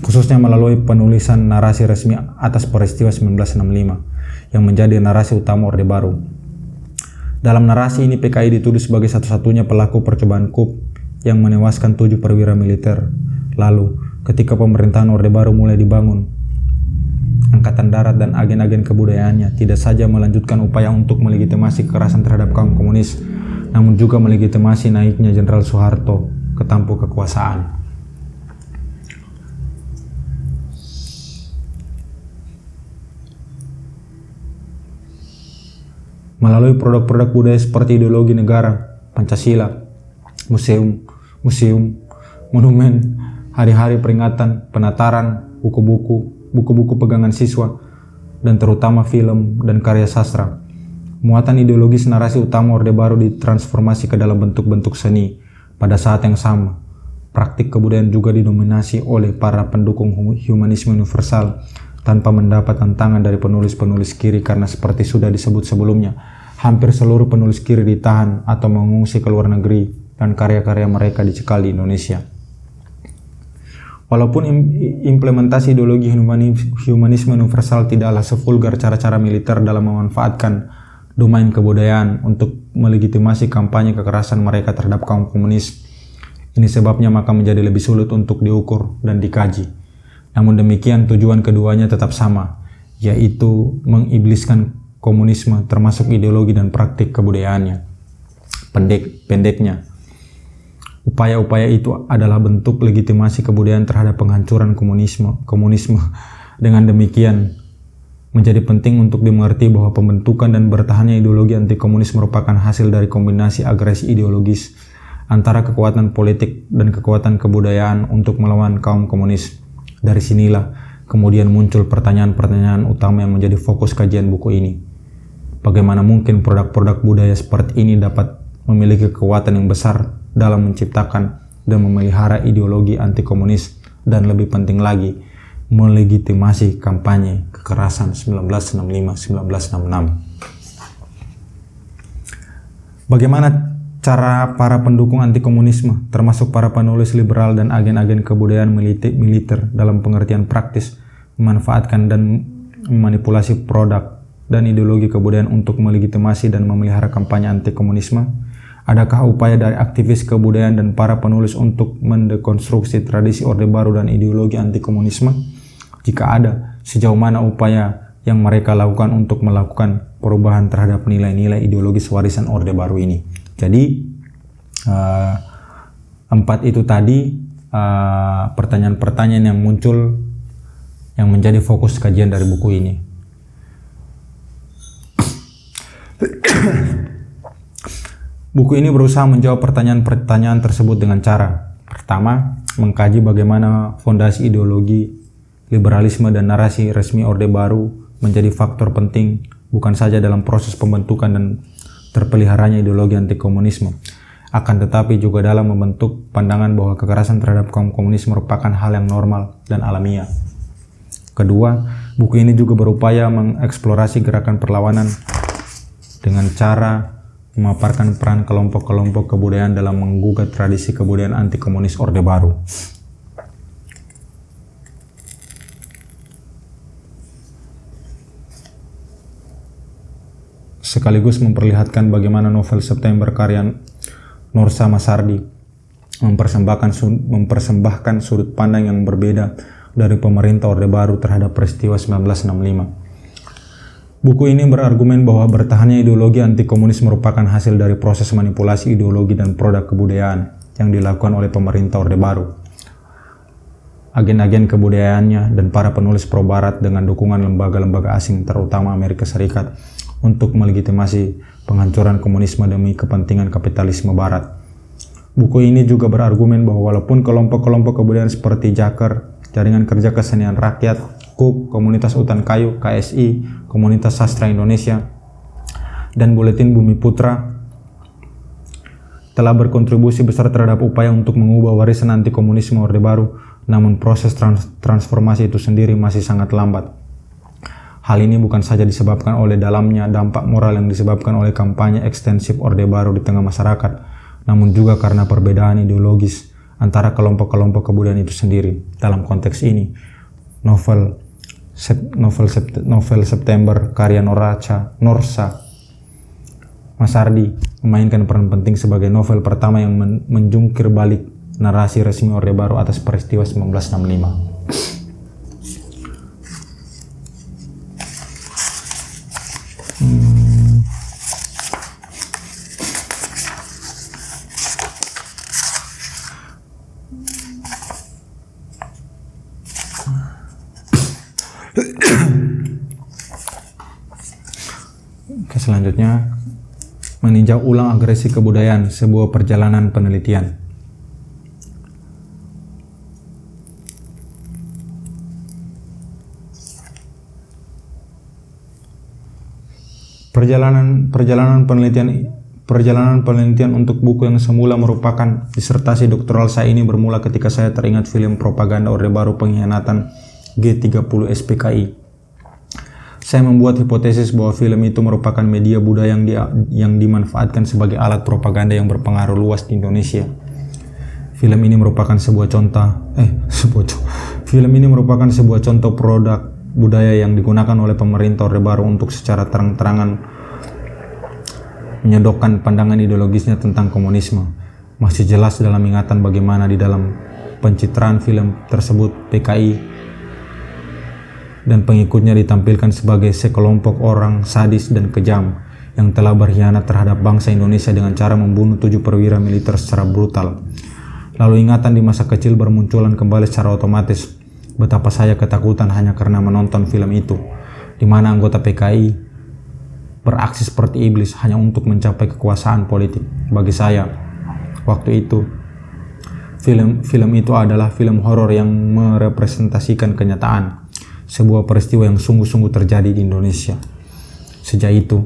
khususnya melalui penulisan narasi resmi atas peristiwa 1965 yang menjadi narasi utama Orde Baru. Dalam narasi ini PKI dituduh sebagai satu-satunya pelaku percobaan coup yang menewaskan 7 perwira militer. Lalu, ketika pemerintahan Orde Baru mulai dibangun, Angkatan Darat dan agen-agen kebudayaannya tidak saja melanjutkan upaya untuk melegitimasi kekerasan terhadap kaum komunis, namun juga melegitimasi naiknya Jenderal Soeharto ke tampuk kekuasaan. Melalui produk-produk budaya seperti ideologi negara, Pancasila, museum, monumen, hari-hari peringatan, penataran, buku-buku pegangan siswa, dan terutama film dan karya sastra. Muatan ideologis narasi utama Orde Baru ditransformasi ke dalam bentuk-bentuk seni. Pada saat yang sama, praktik kebudayaan juga didominasi oleh para pendukung humanisme universal tanpa mendapat tantangan dari penulis-penulis kiri karena seperti sudah disebut sebelumnya, hampir seluruh penulis kiri ditahan atau mengungsi ke luar negeri dan karya-karya mereka dicekal di Indonesia. Walaupun implementasi ideologi humanisme universal tidaklah sevulgar cara-cara militer dalam memanfaatkan domain kebudayaan untuk melegitimasi kampanye kekerasan mereka terhadap kaum komunis, ini sebabnya maka menjadi lebih sulit untuk diukur dan dikaji. Namun demikian tujuan keduanya tetap sama, yaitu mengibliskan komunisme termasuk ideologi dan praktik kebudayaannya. Pendeknya, upaya-upaya itu adalah bentuk legitimasi kebudayaan terhadap penghancuran komunisme. Dengan demikian, menjadi penting untuk dimengerti bahwa pembentukan dan bertahannya ideologi anti komunis merupakan hasil dari kombinasi agresi ideologis antara kekuatan politik dan kekuatan kebudayaan untuk melawan kaum komunis. Dari sinilah kemudian muncul pertanyaan-pertanyaan utama yang menjadi fokus kajian buku ini. Bagaimana mungkin produk-produk budaya seperti ini dapat memiliki kekuatan yang besar dalam menciptakan dan memelihara ideologi anti komunis dan lebih penting lagi, melegitimasi kampanye kekerasan 1965-1966. Bagaimana cara para pendukung anti komunisme, termasuk para penulis liberal dan agen-agen kebudayaan militer dalam pengertian praktis, memanfaatkan dan memanipulasi produk dan ideologi kebudayaan untuk melegitimasi dan memelihara kampanye anti komunisme? Adakah upaya dari aktivis kebudayaan dan para penulis untuk mendekonstruksi tradisi Orde Baru dan ideologi anti komunisme? Jika ada, sejauh mana upaya yang mereka lakukan untuk melakukan perubahan terhadap nilai-nilai ideologis warisan Orde Baru ini? Jadi, 4 itu tadi pertanyaan-pertanyaan yang muncul yang menjadi fokus kajian dari buku ini. Buku ini berusaha menjawab pertanyaan-pertanyaan tersebut dengan cara pertama, mengkaji bagaimana fondasi ideologi, liberalisme dan narasi resmi Orde Baru menjadi faktor penting bukan saja dalam proses pembentukan dan terpeliharanya ideologi anti komunisme, akan tetapi juga dalam membentuk pandangan bahwa kekerasan terhadap kaum komunis merupakan hal yang normal dan alamiah. Kedua, buku ini juga berupaya mengeksplorasi gerakan perlawanan dengan cara memaparkan peran kelompok-kelompok kebudayaan dalam menggugat tradisi kebudayaan anti komunis Orde Baru. Sekaligus memperlihatkan bagaimana novel September karya Norsa Masardi mempersembahkan sudut pandang yang berbeda dari pemerintah Orde Baru terhadap peristiwa 1965. Buku ini berargumen bahwa bertahannya ideologi anti komunis merupakan hasil dari proses manipulasi ideologi dan produk kebudayaan yang dilakukan oleh pemerintah Orde Baru, agen-agen kebudayaannya, dan para penulis pro-barat dengan dukungan lembaga-lembaga asing terutama Amerika Serikat untuk melegitimasi penghancuran komunisme demi kepentingan kapitalisme barat. Buku ini juga berargumen bahwa walaupun kelompok-kelompok kebudayaan seperti Jaker, Jaringan Kerja Kesenian Rakyat, KUK, Komunitas Hutan Kayu, KSI, Komunitas Sastra Indonesia, dan Buletin Bumi Putra telah berkontribusi besar terhadap upaya untuk mengubah warisan anti komunisme Orde Baru, namun proses transformasi itu sendiri masih sangat lambat. Hal ini bukan saja disebabkan oleh dalamnya dampak moral yang disebabkan oleh kampanye ekstensif Orde Baru di tengah masyarakat, namun juga karena perbedaan ideologis antara kelompok-kelompok kebudayaan itu sendiri. Dalam konteks ini, novel September karya Norsa Masardi memainkan peran penting sebagai novel pertama yang menjungkir balik narasi resmi Orde Baru atas peristiwa 1965. Selanjutnya, meninjau ulang agresi kebudayaan, sebuah perjalanan penelitian. Perjalanan penelitian untuk buku yang semula merupakan disertasi doktoral saya ini bermula ketika saya teringat film propaganda Orde Baru Pengkhianatan G30 SPKI. Saya membuat hipotesis bahwa film itu merupakan media budaya yang dimanfaatkan sebagai alat propaganda yang berpengaruh luas di Indonesia. Film ini merupakan sebuah contoh produk budaya yang digunakan oleh pemerintah Orde Baru untuk secara terang-terangan menyodokkan pandangan ideologisnya tentang komunisme. Masih jelas dalam ingatan bagaimana di dalam pencitraan film tersebut PKI dan pengikutnya ditampilkan sebagai sekelompok orang sadis dan kejam yang telah berkhianat terhadap bangsa Indonesia dengan cara membunuh 7 perwira militer secara brutal. Lalu ingatan di masa kecil bermunculan kembali secara otomatis betapa saya ketakutan hanya karena menonton film itu, di mana anggota PKI beraksi seperti iblis hanya untuk mencapai kekuasaan politik. Bagi saya, waktu itu, film itu adalah film horor yang merepresentasikan kenyataan, sebuah peristiwa yang sungguh-sungguh terjadi di Indonesia. Sejak itu,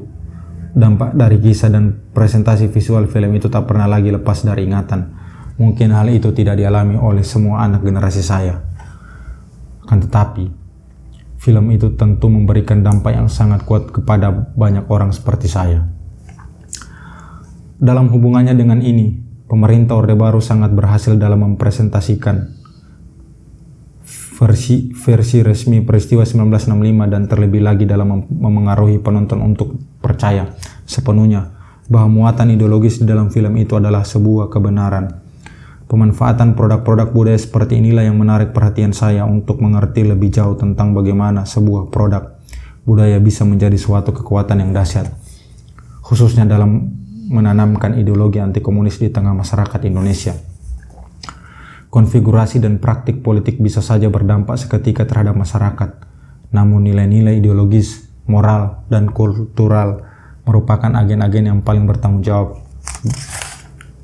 dampak dari kisah dan presentasi visual film itu tak pernah lagi lepas dari ingatan. Mungkin hal itu tidak dialami oleh semua anak generasi saya. Akan tetapi, film itu tentu memberikan dampak yang sangat kuat kepada banyak orang seperti saya. Dalam hubungannya dengan ini, pemerintah Orde Baru sangat berhasil dalam mempresentasikan versi resmi peristiwa 1965 dan terlebih lagi dalam memengaruhi penonton untuk percaya sepenuhnya bahwa muatan ideologis di dalam film itu adalah sebuah kebenaran. Pemanfaatan produk-produk budaya seperti inilah yang menarik perhatian saya untuk mengerti lebih jauh tentang bagaimana sebuah produk budaya bisa menjadi suatu kekuatan yang dahsyat, khususnya dalam menanamkan ideologi anti komunis di tengah masyarakat Indonesia. Konfigurasi dan praktik politik bisa saja berdampak seketika terhadap masyarakat, namun nilai-nilai ideologis, moral, dan kultural merupakan agen-agen yang paling bertanggung jawab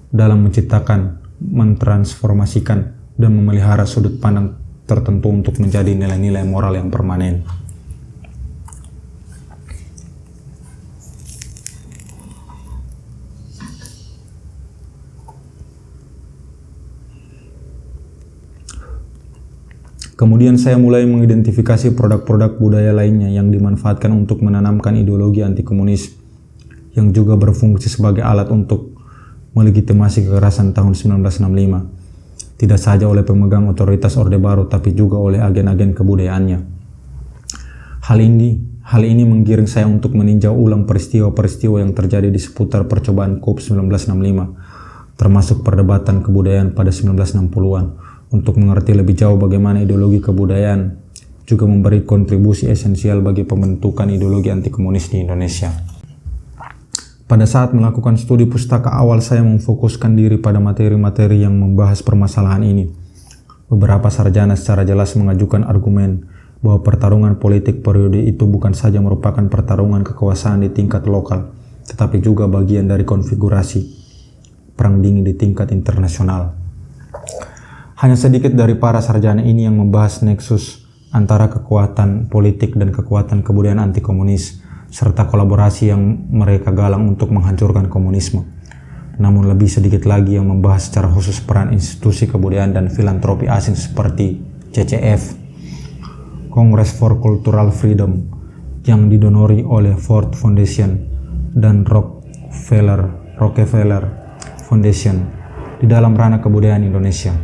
dalam menciptakan, mentransformasikan, dan memelihara sudut pandang tertentu untuk menjadi nilai-nilai moral yang permanen. Kemudian saya mulai mengidentifikasi produk-produk budaya lainnya yang dimanfaatkan untuk menanamkan ideologi anti komunis, yang juga berfungsi sebagai alat untuk melegitimasi kekerasan tahun 1965, tidak saja oleh pemegang otoritas Orde Baru, tapi juga oleh agen-agen kebudayaannya. Hal ini menggiring saya untuk meninjau ulang peristiwa-peristiwa yang terjadi di seputar percobaan KUB 1965, termasuk perdebatan kebudayaan pada 1960-an, untuk mengerti lebih jauh bagaimana ideologi kebudayaan juga memberi kontribusi esensial bagi pembentukan ideologi anti komunis di Indonesia. Pada saat melakukan studi pustaka awal, saya memfokuskan diri pada materi-materi yang membahas permasalahan ini. Beberapa sarjana secara jelas mengajukan argumen bahwa pertarungan politik periode itu bukan saja merupakan pertarungan kekuasaan di tingkat lokal, tetapi juga bagian dari konfigurasi perang dingin di tingkat internasional. Hanya sedikit dari para sarjana ini yang membahas neksus antara kekuatan politik dan kekuatan kebudayaan anti komunis, serta kolaborasi yang mereka galang untuk menghancurkan komunisme. Namun lebih sedikit lagi yang membahas secara khusus peran institusi kebudayaan dan filantropi asing seperti CCF, Congress for Cultural Freedom, yang didonori oleh Ford Foundation dan Rockefeller Foundation di dalam ranah kebudayaan Indonesia.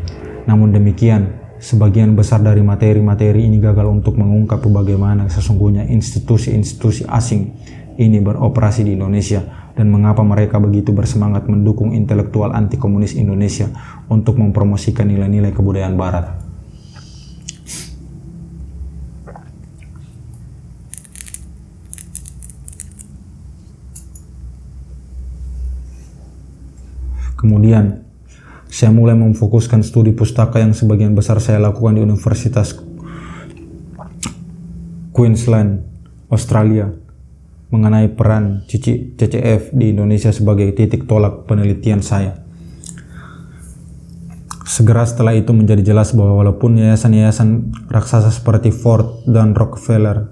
Namun demikian, sebagian besar dari materi-materi ini gagal untuk mengungkap bagaimana sesungguhnya institusi-institusi asing ini beroperasi di Indonesia dan mengapa mereka begitu bersemangat mendukung intelektual anti komunis Indonesia untuk mempromosikan nilai-nilai kebudayaan Barat. Kemudian, saya mulai memfokuskan studi pustaka yang sebagian besar saya lakukan di Universitas Queensland, Australia, mengenai peran CCF di Indonesia sebagai titik tolak penelitian saya. Segera setelah itu menjadi jelas bahwa walaupun yayasan-yayasan raksasa seperti Ford dan Rockefeller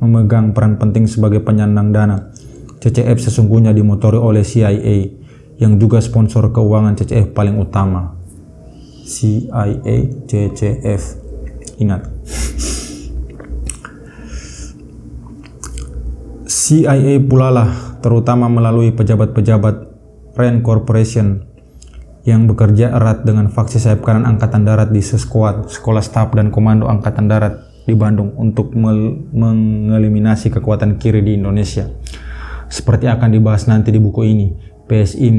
memegang peran penting sebagai penyandang dana. CCF sesungguhnya dimotori oleh CIA, yang juga sponsor keuangan CCF paling utama. CIA, CCF, ingat. CIA pula lah, terutama melalui pejabat-pejabat Rand Corporation yang bekerja erat dengan faksi sayap kanan Angkatan Darat di Sesquad, Sekolah Staf dan Komando Angkatan Darat di Bandung untuk mengeliminasi kekuatan kiri di Indonesia. Seperti akan dibahas nanti di buku ini, PSI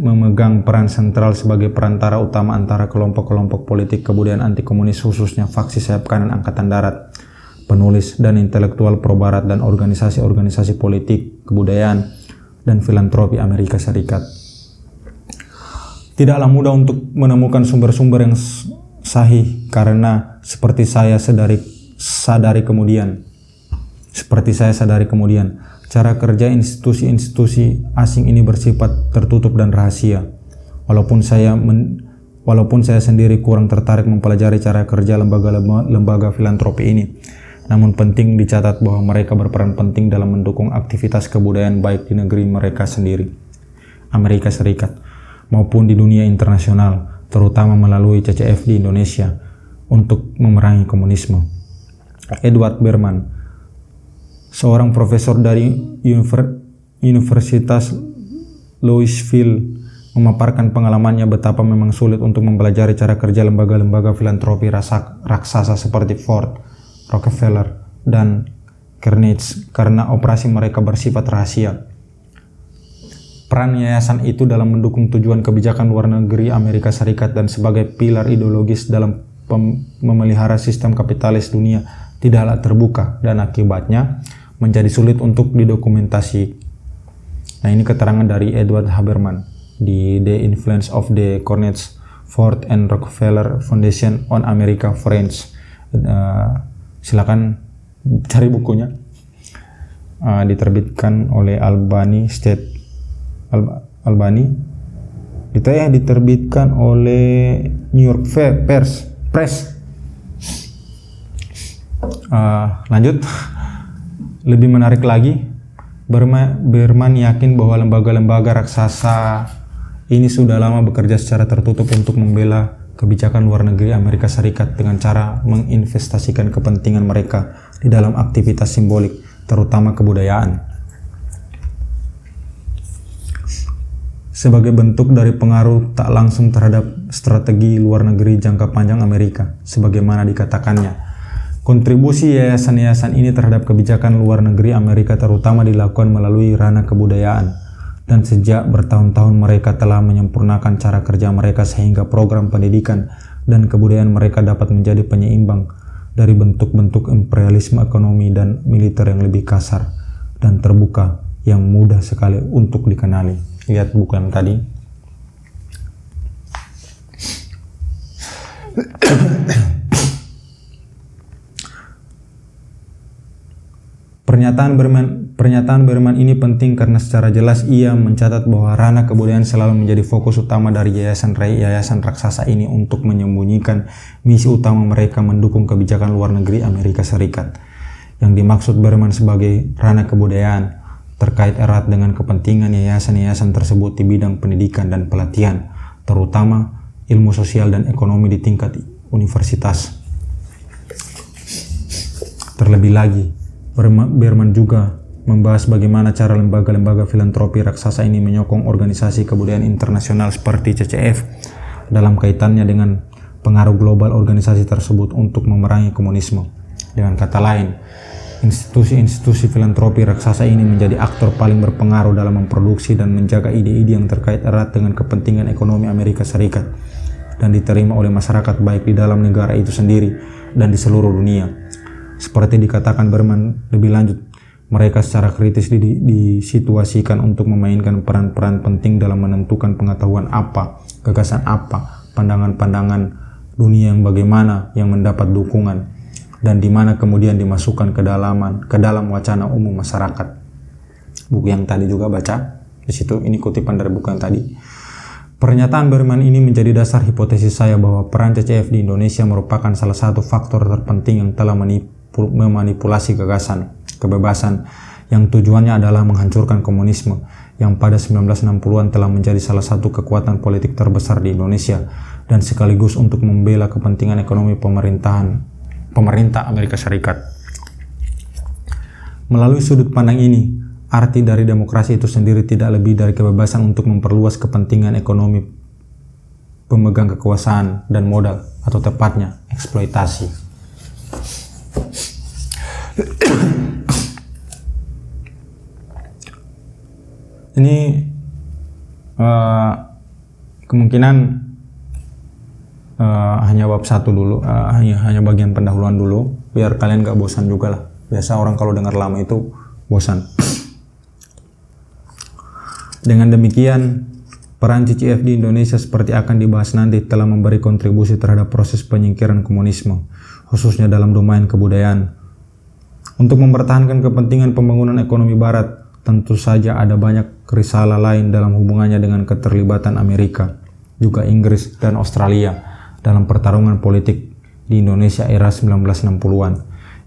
memegang peran sentral sebagai perantara utama antara kelompok-kelompok politik kebudayaan anti komunis, khususnya faksi sayap kanan Angkatan Darat, penulis dan intelektual pro-barat, dan organisasi-organisasi politik, kebudayaan, dan filantropi Amerika Serikat. Tidaklah mudah untuk menemukan sumber-sumber yang sahih karena seperti saya sadari kemudian, cara kerja institusi-institusi asing ini bersifat tertutup dan rahasia. Walaupun saya sendiri kurang tertarik mempelajari cara kerja lembaga filantropi ini, namun penting dicatat bahwa mereka berperan penting dalam mendukung aktivitas kebudayaan baik di negeri mereka sendiri, Amerika Serikat, maupun di dunia internasional, terutama melalui CCF di Indonesia, untuk memerangi komunisme. Edward Berman, seorang profesor dari Universitas Louisville, memaparkan pengalamannya betapa memang sulit untuk mempelajari cara kerja lembaga-lembaga filantropi raksasa seperti Ford, Rockefeller, dan Carnegie karena operasi mereka bersifat rahasia. Peran yayasan itu dalam mendukung tujuan kebijakan luar negeri Amerika Serikat dan sebagai pilar ideologis dalam memelihara sistem kapitalis dunia tidaklah terbuka dan akibatnya menjadi sulit untuk didokumentasi. Nah, ini keterangan dari Edward Haberman di The Influence of the Carnegie, Ford and Rockefeller Foundation on America Friends. Silakan cari bukunya. Diterbitkan oleh Albany itu yang diterbitkan oleh New York Press. Lanjut, lebih menarik lagi, Berman yakin bahwa lembaga-lembaga raksasa ini sudah lama bekerja secara tertutup untuk membela kebijakan luar negeri Amerika Serikat dengan cara menginvestasikan kepentingan mereka di dalam aktivitas simbolik, terutama kebudayaan. Sebagai bentuk dari pengaruh tak langsung terhadap strategi luar negeri jangka panjang Amerika, sebagaimana dikatakannya. Kontribusi yayasan-yayasan ini terhadap kebijakan luar negeri Amerika terutama dilakukan melalui ranah kebudayaan, dan sejak bertahun-tahun mereka telah menyempurnakan cara kerja mereka sehingga program pendidikan dan kebudayaan mereka dapat menjadi penyeimbang dari bentuk-bentuk imperialisme ekonomi dan militer yang lebih kasar dan terbuka yang mudah sekali untuk dikenali. Lihat buku yang tadi. Pernyataan Berman ini penting karena secara jelas ia mencatat bahwa ranah kebudayaan selalu menjadi fokus utama dari yayasan raksasa ini untuk menyembunyikan misi utama mereka mendukung kebijakan luar negeri Amerika Serikat. Yang dimaksud Berman sebagai ranah kebudayaan terkait erat dengan kepentingan yayasan-yayasan tersebut di bidang pendidikan dan pelatihan, terutama ilmu sosial dan ekonomi di tingkat universitas. Terlebih lagi, Berman juga membahas bagaimana cara lembaga-lembaga filantropi raksasa ini menyokong organisasi kebudayaan internasional seperti CCF dalam kaitannya dengan pengaruh global organisasi tersebut untuk memerangi komunisme. Dengan kata lain, institusi-institusi filantropi raksasa ini menjadi aktor paling berpengaruh dalam memproduksi dan menjaga ide-ide yang terkait erat dengan kepentingan ekonomi Amerika Serikat dan diterima oleh masyarakat baik di dalam negara itu sendiri dan di seluruh dunia. Seperti dikatakan Berman lebih lanjut, mereka secara kritis disituasikan untuk memainkan peran-peran penting dalam menentukan pengetahuan apa, gagasan apa, pandangan-pandangan dunia yang bagaimana yang mendapat dukungan, dan di mana kemudian dimasukkan ke dalam wacana umum masyarakat. Buku yang tadi juga baca di situ, ini kutipan dari buku yang tadi. Pernyataan Berman ini menjadi dasar hipotesis saya bahwa peran CCF di Indonesia merupakan salah satu faktor terpenting yang telah memanipulasi gagasan, kebebasan yang tujuannya adalah menghancurkan komunisme yang pada 1960-an telah menjadi salah satu kekuatan politik terbesar di Indonesia dan sekaligus untuk membela kepentingan ekonomi pemerintah Amerika Serikat. Melalui sudut pandang ini, arti dari demokrasi itu sendiri tidak lebih dari kebebasan untuk memperluas kepentingan ekonomi pemegang kekuasaan dan modal, atau tepatnya eksploitasi. Ini kemungkinan hanya bab 1 dulu, hanya bagian pendahuluan dulu, biar kalian gak bosan juga lah. Biasa orang kalau dengar lama itu bosan. Dengan demikian, peran CCF di Indonesia seperti akan dibahas nanti telah memberi kontribusi terhadap proses penyingkiran komunisme, khususnya dalam domain kebudayaan. Untuk mempertahankan kepentingan pembangunan ekonomi Barat, tentu saja ada banyak risalah lain dalam hubungannya dengan keterlibatan Amerika, juga Inggris dan Australia dalam pertarungan politik di Indonesia era 1960-an,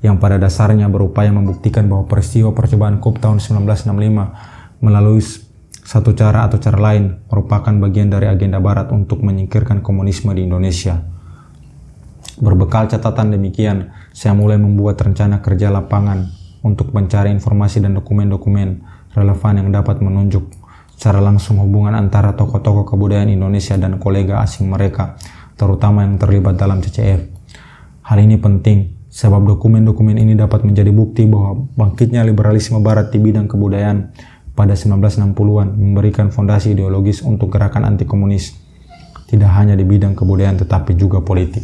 yang pada dasarnya berupaya membuktikan bahwa peristiwa percobaan KUB tahun 1965 melalui satu cara atau cara lain merupakan bagian dari agenda Barat untuk menyingkirkan komunisme di Indonesia. Berbekal catatan demikian, saya mulai membuat rencana kerja lapangan untuk mencari informasi dan dokumen-dokumen relevan yang dapat menunjuk secara langsung hubungan antara tokoh-tokoh kebudayaan Indonesia dan kolega asing mereka, terutama yang terlibat dalam CCF. Hal ini penting sebab dokumen-dokumen ini dapat menjadi bukti bahwa bangkitnya liberalisme Barat di bidang kebudayaan pada 1960-an memberikan fondasi ideologis untuk gerakan anti komunis, tidak hanya di bidang kebudayaan tetapi juga politik.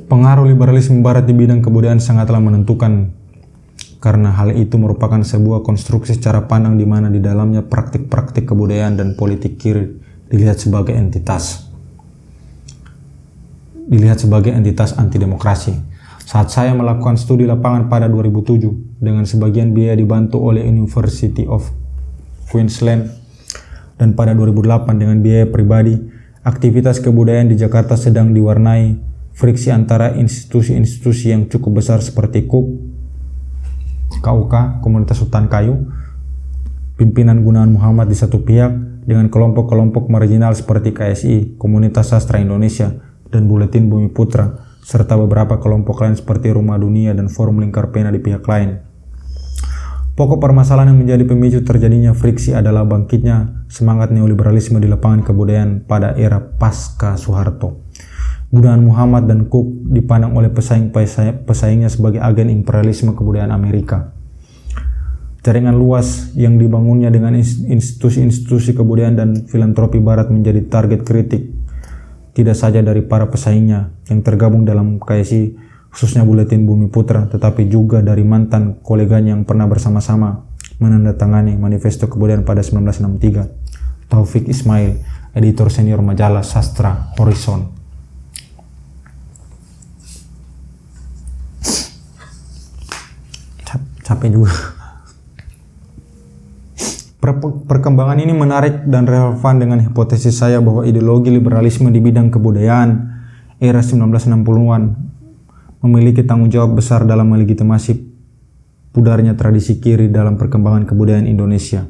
Pengaruh liberalisme Barat di bidang kebudayaan sangatlah menentukan, karena hal itu merupakan sebuah konstruksi secara pandang di mana di dalamnya praktik-praktik kebudayaan dan politik kiri dilihat sebagai entitas anti demokrasi. Saat saya melakukan studi lapangan pada 2007 dengan sebagian biaya dibantu oleh University of Queensland dan pada 2008 dengan biaya pribadi, aktivitas kebudayaan di Jakarta sedang diwarnai friksi antara institusi-institusi yang cukup besar seperti KUK, Komunitas Hutan Kayu, pimpinan Gunawan Muhammad di satu pihak, dengan kelompok-kelompok marginal seperti KSI, Komunitas Sastra Indonesia, dan Buletin Bumi Putra, serta beberapa kelompok lain seperti Rumah Dunia dan Forum Lingkar Pena di pihak lain. Pokok permasalahan yang menjadi pemicu terjadinya friksi adalah bangkitnya semangat neoliberalisme di lapangan kebudayaan pada era pasca Soeharto. Gunawan Muhammad dan Cook dipandang oleh pesaingnya sebagai agen imperialisme kebudayaan Amerika. Jaringan luas yang dibangunnya dengan institusi-institusi kebudayaan dan filantropi Barat menjadi target kritik, tidak saja dari para pesaingnya yang tergabung dalam KSI, khususnya Buletin Bumi Putra, tetapi juga dari mantan koleganya yang pernah bersama-sama menandatangani Manifesto Kebudayaan pada 1963, Taufik Ismail, editor senior majalah Sastra Horizon. Capek juga. Perkembangan ini menarik dan relevan dengan hipotesis saya bahwa ideologi liberalisme di bidang kebudayaan era 1960-an memiliki tanggung jawab besar dalam melegitimasi pudarnya tradisi kiri dalam perkembangan kebudayaan Indonesia,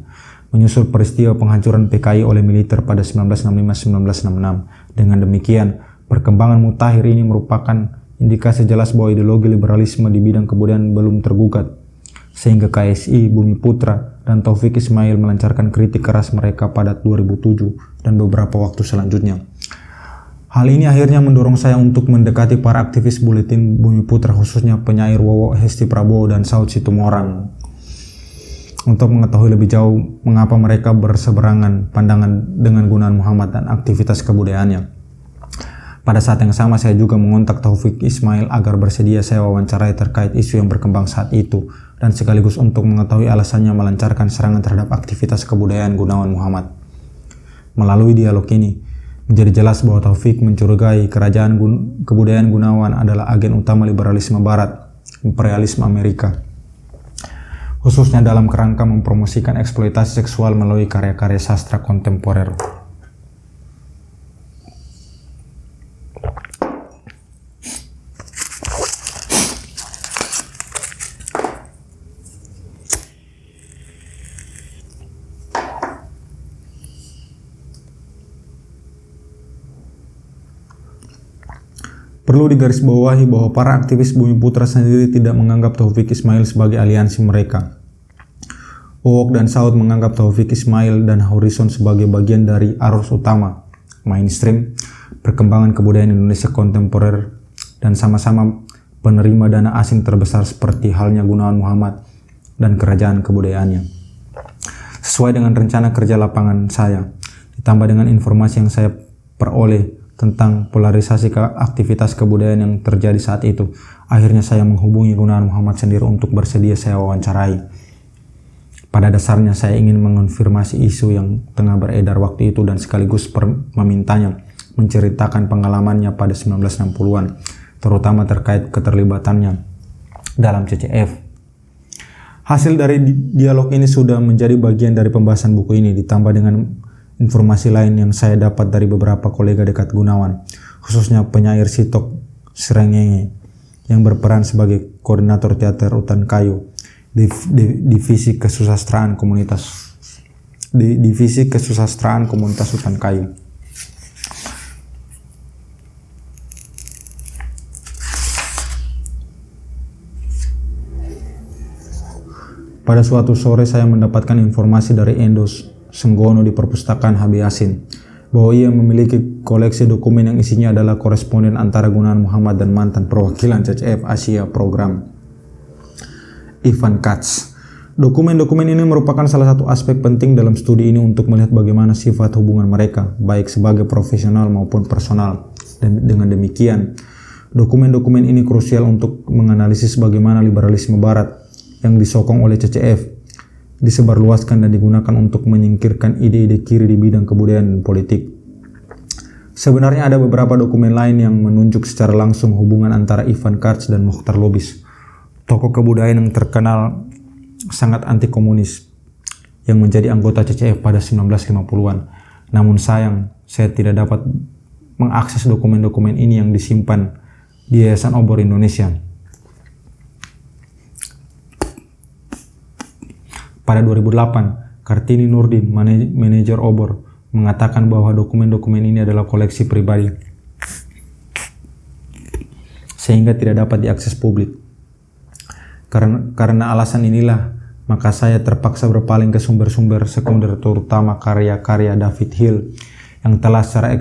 menyusul peristiwa penghancuran PKI oleh militer pada 1965-1966. Dengan demikian, perkembangan mutakhir ini merupakan indikasi jelas bahwa ideologi liberalisme di bidang kebudayaan belum tergugat, sehingga KSI, Bumi Putra, dan Taufik Ismail melancarkan kritik keras mereka pada 2007 dan beberapa waktu selanjutnya. Hal ini akhirnya mendorong saya untuk mendekati para aktivis Buletin Bumi Putra, khususnya penyair Wowo Hesti Prabowo dan Saud Situmorang, untuk mengetahui lebih jauh mengapa mereka berseberangan pandangan dengan Gunawan Muhammad dan aktivitas kebudayaannya. Pada saat yang sama, saya juga mengontak Taufik Ismail agar bersedia saya wawancarai terkait isu yang berkembang saat itu, dan sekaligus untuk mengetahui alasannya melancarkan serangan terhadap aktivitas kebudayaan Gunawan Muhammad. Melalui dialog ini, menjadi jelas bahwa Taufik mencurigai kerajaan kebudayaan Gunawan adalah agen utama liberalisme Barat, imperialisme Amerika, khususnya dalam kerangka mempromosikan eksploitasi seksual melalui karya-karya sastra kontemporer. Perlu digarisbawahi bahwa para aktivis Bumi Putra sendiri tidak menganggap Taufik Ismail sebagai aliansi mereka. Wowok dan Saud menganggap Taufik Ismail dan Horizon sebagai bagian dari arus utama, mainstream, perkembangan kebudayaan Indonesia kontemporer, dan sama-sama penerima dana asing terbesar seperti halnya Gunawan Muhammad dan kerajaan kebudayaannya. Sesuai dengan rencana kerja lapangan saya, ditambah dengan informasi yang saya peroleh tentang polarisasi aktivitas kebudayaan yang terjadi saat itu, akhirnya saya menghubungi Gunawan Muhammad sendiri untuk bersedia saya wawancarai. Pada dasarnya saya ingin mengonfirmasi isu yang tengah beredar waktu itu dan sekaligus memintanya menceritakan pengalamannya pada 1960-an, terutama terkait keterlibatannya dalam CCF. Hasil dari dialog ini sudah menjadi bagian dari pembahasan buku ini, ditambah dengan informasi lain yang saya dapat dari beberapa kolega dekat Gunawan, khususnya penyair Sitok Srengenge yang berperan sebagai koordinator teater Utan Kayu di Divisi Kesusastraan Komunitas Utan Kayu. Pada suatu sore saya mendapatkan informasi dari Endos Senggono di perpustakaan HB Yasin bahwa ia memiliki koleksi dokumen yang isinya adalah koresponden antara Gunawan Muhammad dan mantan perwakilan CCF Asia Program Ivan Katz. Dokumen-dokumen ini merupakan salah satu aspek penting dalam studi ini untuk melihat bagaimana sifat hubungan mereka, baik sebagai profesional maupun personal. Dan dengan demikian, dokumen-dokumen ini krusial untuk menganalisis bagaimana liberalisme Barat yang disokong oleh CCF disebarluaskan dan digunakan untuk menyingkirkan ide-ide kiri di bidang kebudayaan dan politik. Sebenarnya ada beberapa dokumen lain yang menunjuk secara langsung hubungan antara Ivan Katz dan Mokhtar Lubis, tokoh kebudayaan yang terkenal sangat anti-komunis yang menjadi anggota CCF pada 1950-an. Namun sayang, saya tidak dapat mengakses dokumen-dokumen ini yang disimpan di Yayasan Obor Indonesia. Pada 2008, Kartini Nurdin, manajer Obor, mengatakan bahwa dokumen-dokumen ini adalah koleksi pribadi, sehingga tidak dapat diakses publik. Karena alasan inilah, maka saya terpaksa berpaling ke sumber-sumber sekunder, terutama karya-karya David Hill, yang telah secara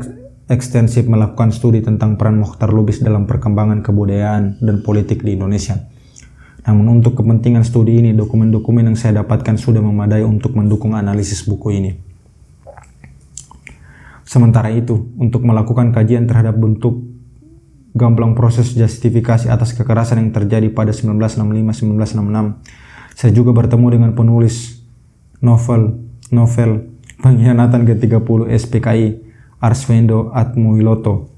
ekstensif melakukan studi tentang peran Mokhtar Lubis dalam perkembangan kebudayaan dan politik di Indonesia. Namun untuk kepentingan studi ini, dokumen-dokumen yang saya dapatkan sudah memadai untuk mendukung analisis buku ini. Sementara itu, untuk melakukan kajian terhadap bentuk gamblang proses justifikasi atas kekerasan yang terjadi pada 1965-1966, saya juga bertemu dengan penulis novel Pengkhianatan G30 SPKI, Arswendo Atmowiloto.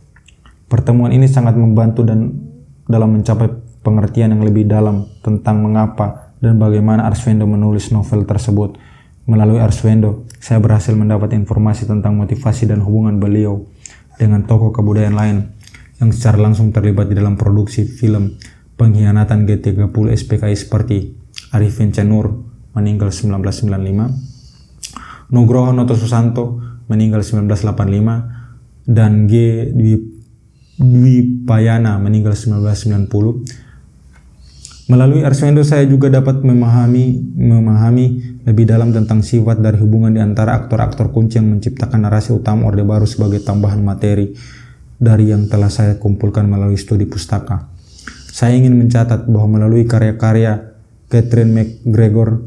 Pertemuan ini sangat membantu dan dalam mencapai pengertian yang lebih dalam tentang mengapa dan bagaimana Arswendo menulis novel tersebut. Melalui Arswendo, saya berhasil mendapat informasi tentang motivasi dan hubungan beliau dengan tokoh kebudayaan lain yang secara langsung terlibat di dalam produksi film Pengkhianatan G30 SPKI seperti Arifin Cenur meninggal 1995, Nugroho Noto Susanto meninggal 1985, dan G. Dwi Payana meninggal 1990. Melalui Arswendo saya juga dapat memahami lebih dalam tentang sifat dari hubungan di antara aktor-aktor kunci yang menciptakan narasi utama Orde Baru sebagai tambahan materi dari yang telah saya kumpulkan melalui studi pustaka. Saya ingin mencatat bahwa melalui karya-karya Catherine McGregor,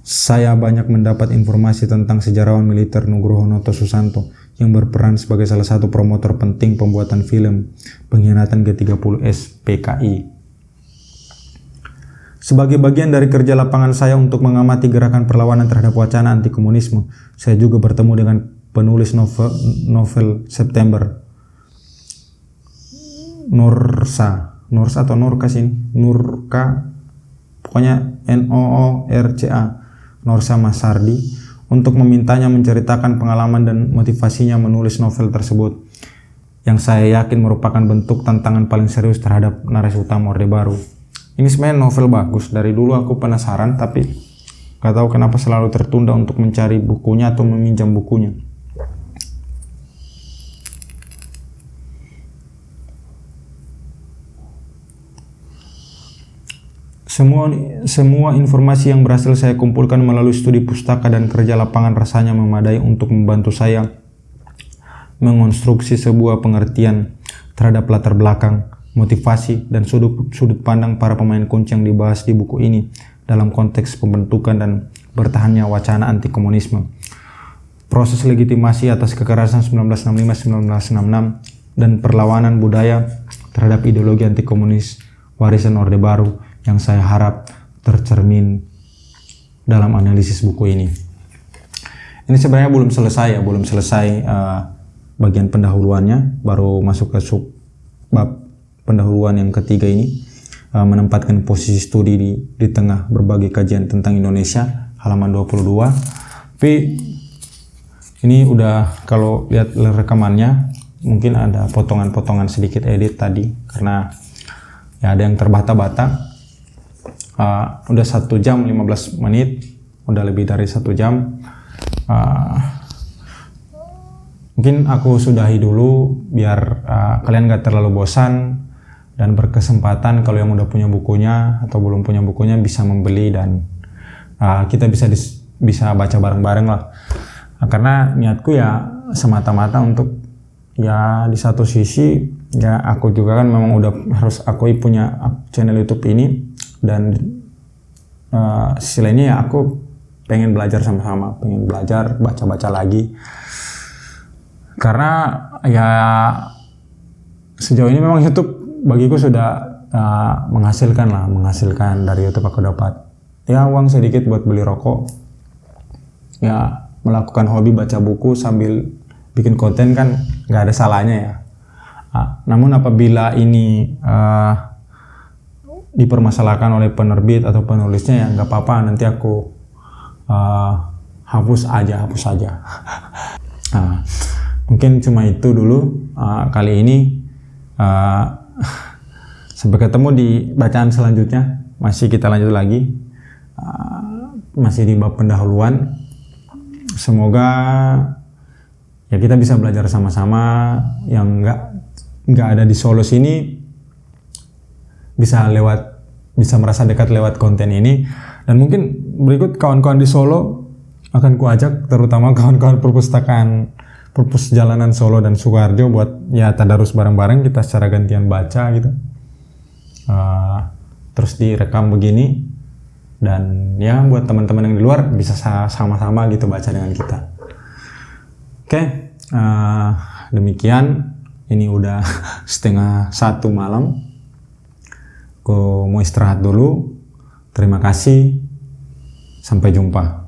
saya banyak mendapat informasi tentang sejarawan militer Nugroho Noto Susanto yang berperan sebagai salah satu promotor penting pembuatan film Pengkhianatan G30 SPKI. Sebagai bagian dari kerja lapangan saya untuk mengamati gerakan perlawanan terhadap wacana anti-komunisme, saya juga bertemu dengan penulis novel September, Nurka Norsa Masardi, untuk memintanya menceritakan pengalaman dan motivasinya menulis novel tersebut, yang saya yakin merupakan bentuk tantangan paling serius terhadap narasi utama Orde Baru. Ini sebenarnya novel bagus, dari dulu aku penasaran tapi gak tahu kenapa selalu tertunda untuk mencari bukunya atau meminjam bukunya. Semua informasi yang berhasil saya kumpulkan melalui studi pustaka dan kerja lapangan rasanya memadai untuk membantu saya mengonstruksi sebuah pengertian terhadap latar belakang, motivasi, dan sudut pandang para pemain kunci yang dibahas di buku ini dalam konteks pembentukan dan bertahannya wacana anti komunisme. Proses legitimasi atas kekerasan 1965-1966 dan perlawanan budaya terhadap ideologi anti komunis warisan Orde Baru yang saya harap tercermin dalam analisis buku ini. Ini sebenarnya belum selesai bagian pendahuluannya, baru masuk ke bab pendahuluan yang ketiga ini, menempatkan posisi studi di tengah berbagai kajian tentang Indonesia, halaman 22. Tapi ini udah, kalau lihat rekamannya mungkin ada potongan-potongan sedikit edit tadi karena ya ada yang terbata-bata. Udah 1 jam 15 menit, udah lebih dari 1 jam. Mungkin aku sudahi dulu biar kalian gak terlalu bosan dan berkesempatan kalau yang udah punya bukunya atau belum punya bukunya bisa membeli dan kita bisa baca bareng-bareng lah. Karena niatku ya semata-mata untuk ya di satu sisi ya aku juga kan memang udah harus akui punya channel YouTube ini, dan sisi lainnya ya aku pengen belajar sama-sama, pengen belajar baca-baca lagi. Karena ya sejauh ini memang YouTube bagiku sudah menghasilkan dari YouTube aku dapat ya uang sedikit buat beli rokok, ya melakukan hobi baca buku sambil bikin konten kan nggak ada salahnya ya. Namun apabila ini dipermasalahkan oleh penerbit atau penulisnya ya nggak apa-apa, nanti aku hapus aja. Mungkin cuma itu dulu kali ini. Sampai ketemu di bacaan selanjutnya. Masih kita lanjut lagi. Masih di bab pendahuluan. Semoga ya kita bisa belajar sama-sama. Yang nggak ada di Solo sini bisa merasa dekat lewat konten ini. Dan mungkin berikut kawan-kawan di Solo akan kuajak, terutama kawan-kawan perpus jalanan Solo dan Sukoharjo, buat ya tadarus bareng-bareng, kita secara gantian baca gitu. Terus direkam begini, dan ya buat teman-teman yang di luar bisa sama-sama gitu baca dengan kita. Oke, demikian. Ini udah 1:30 malam. Aku mau istirahat dulu. Terima kasih. Sampai jumpa.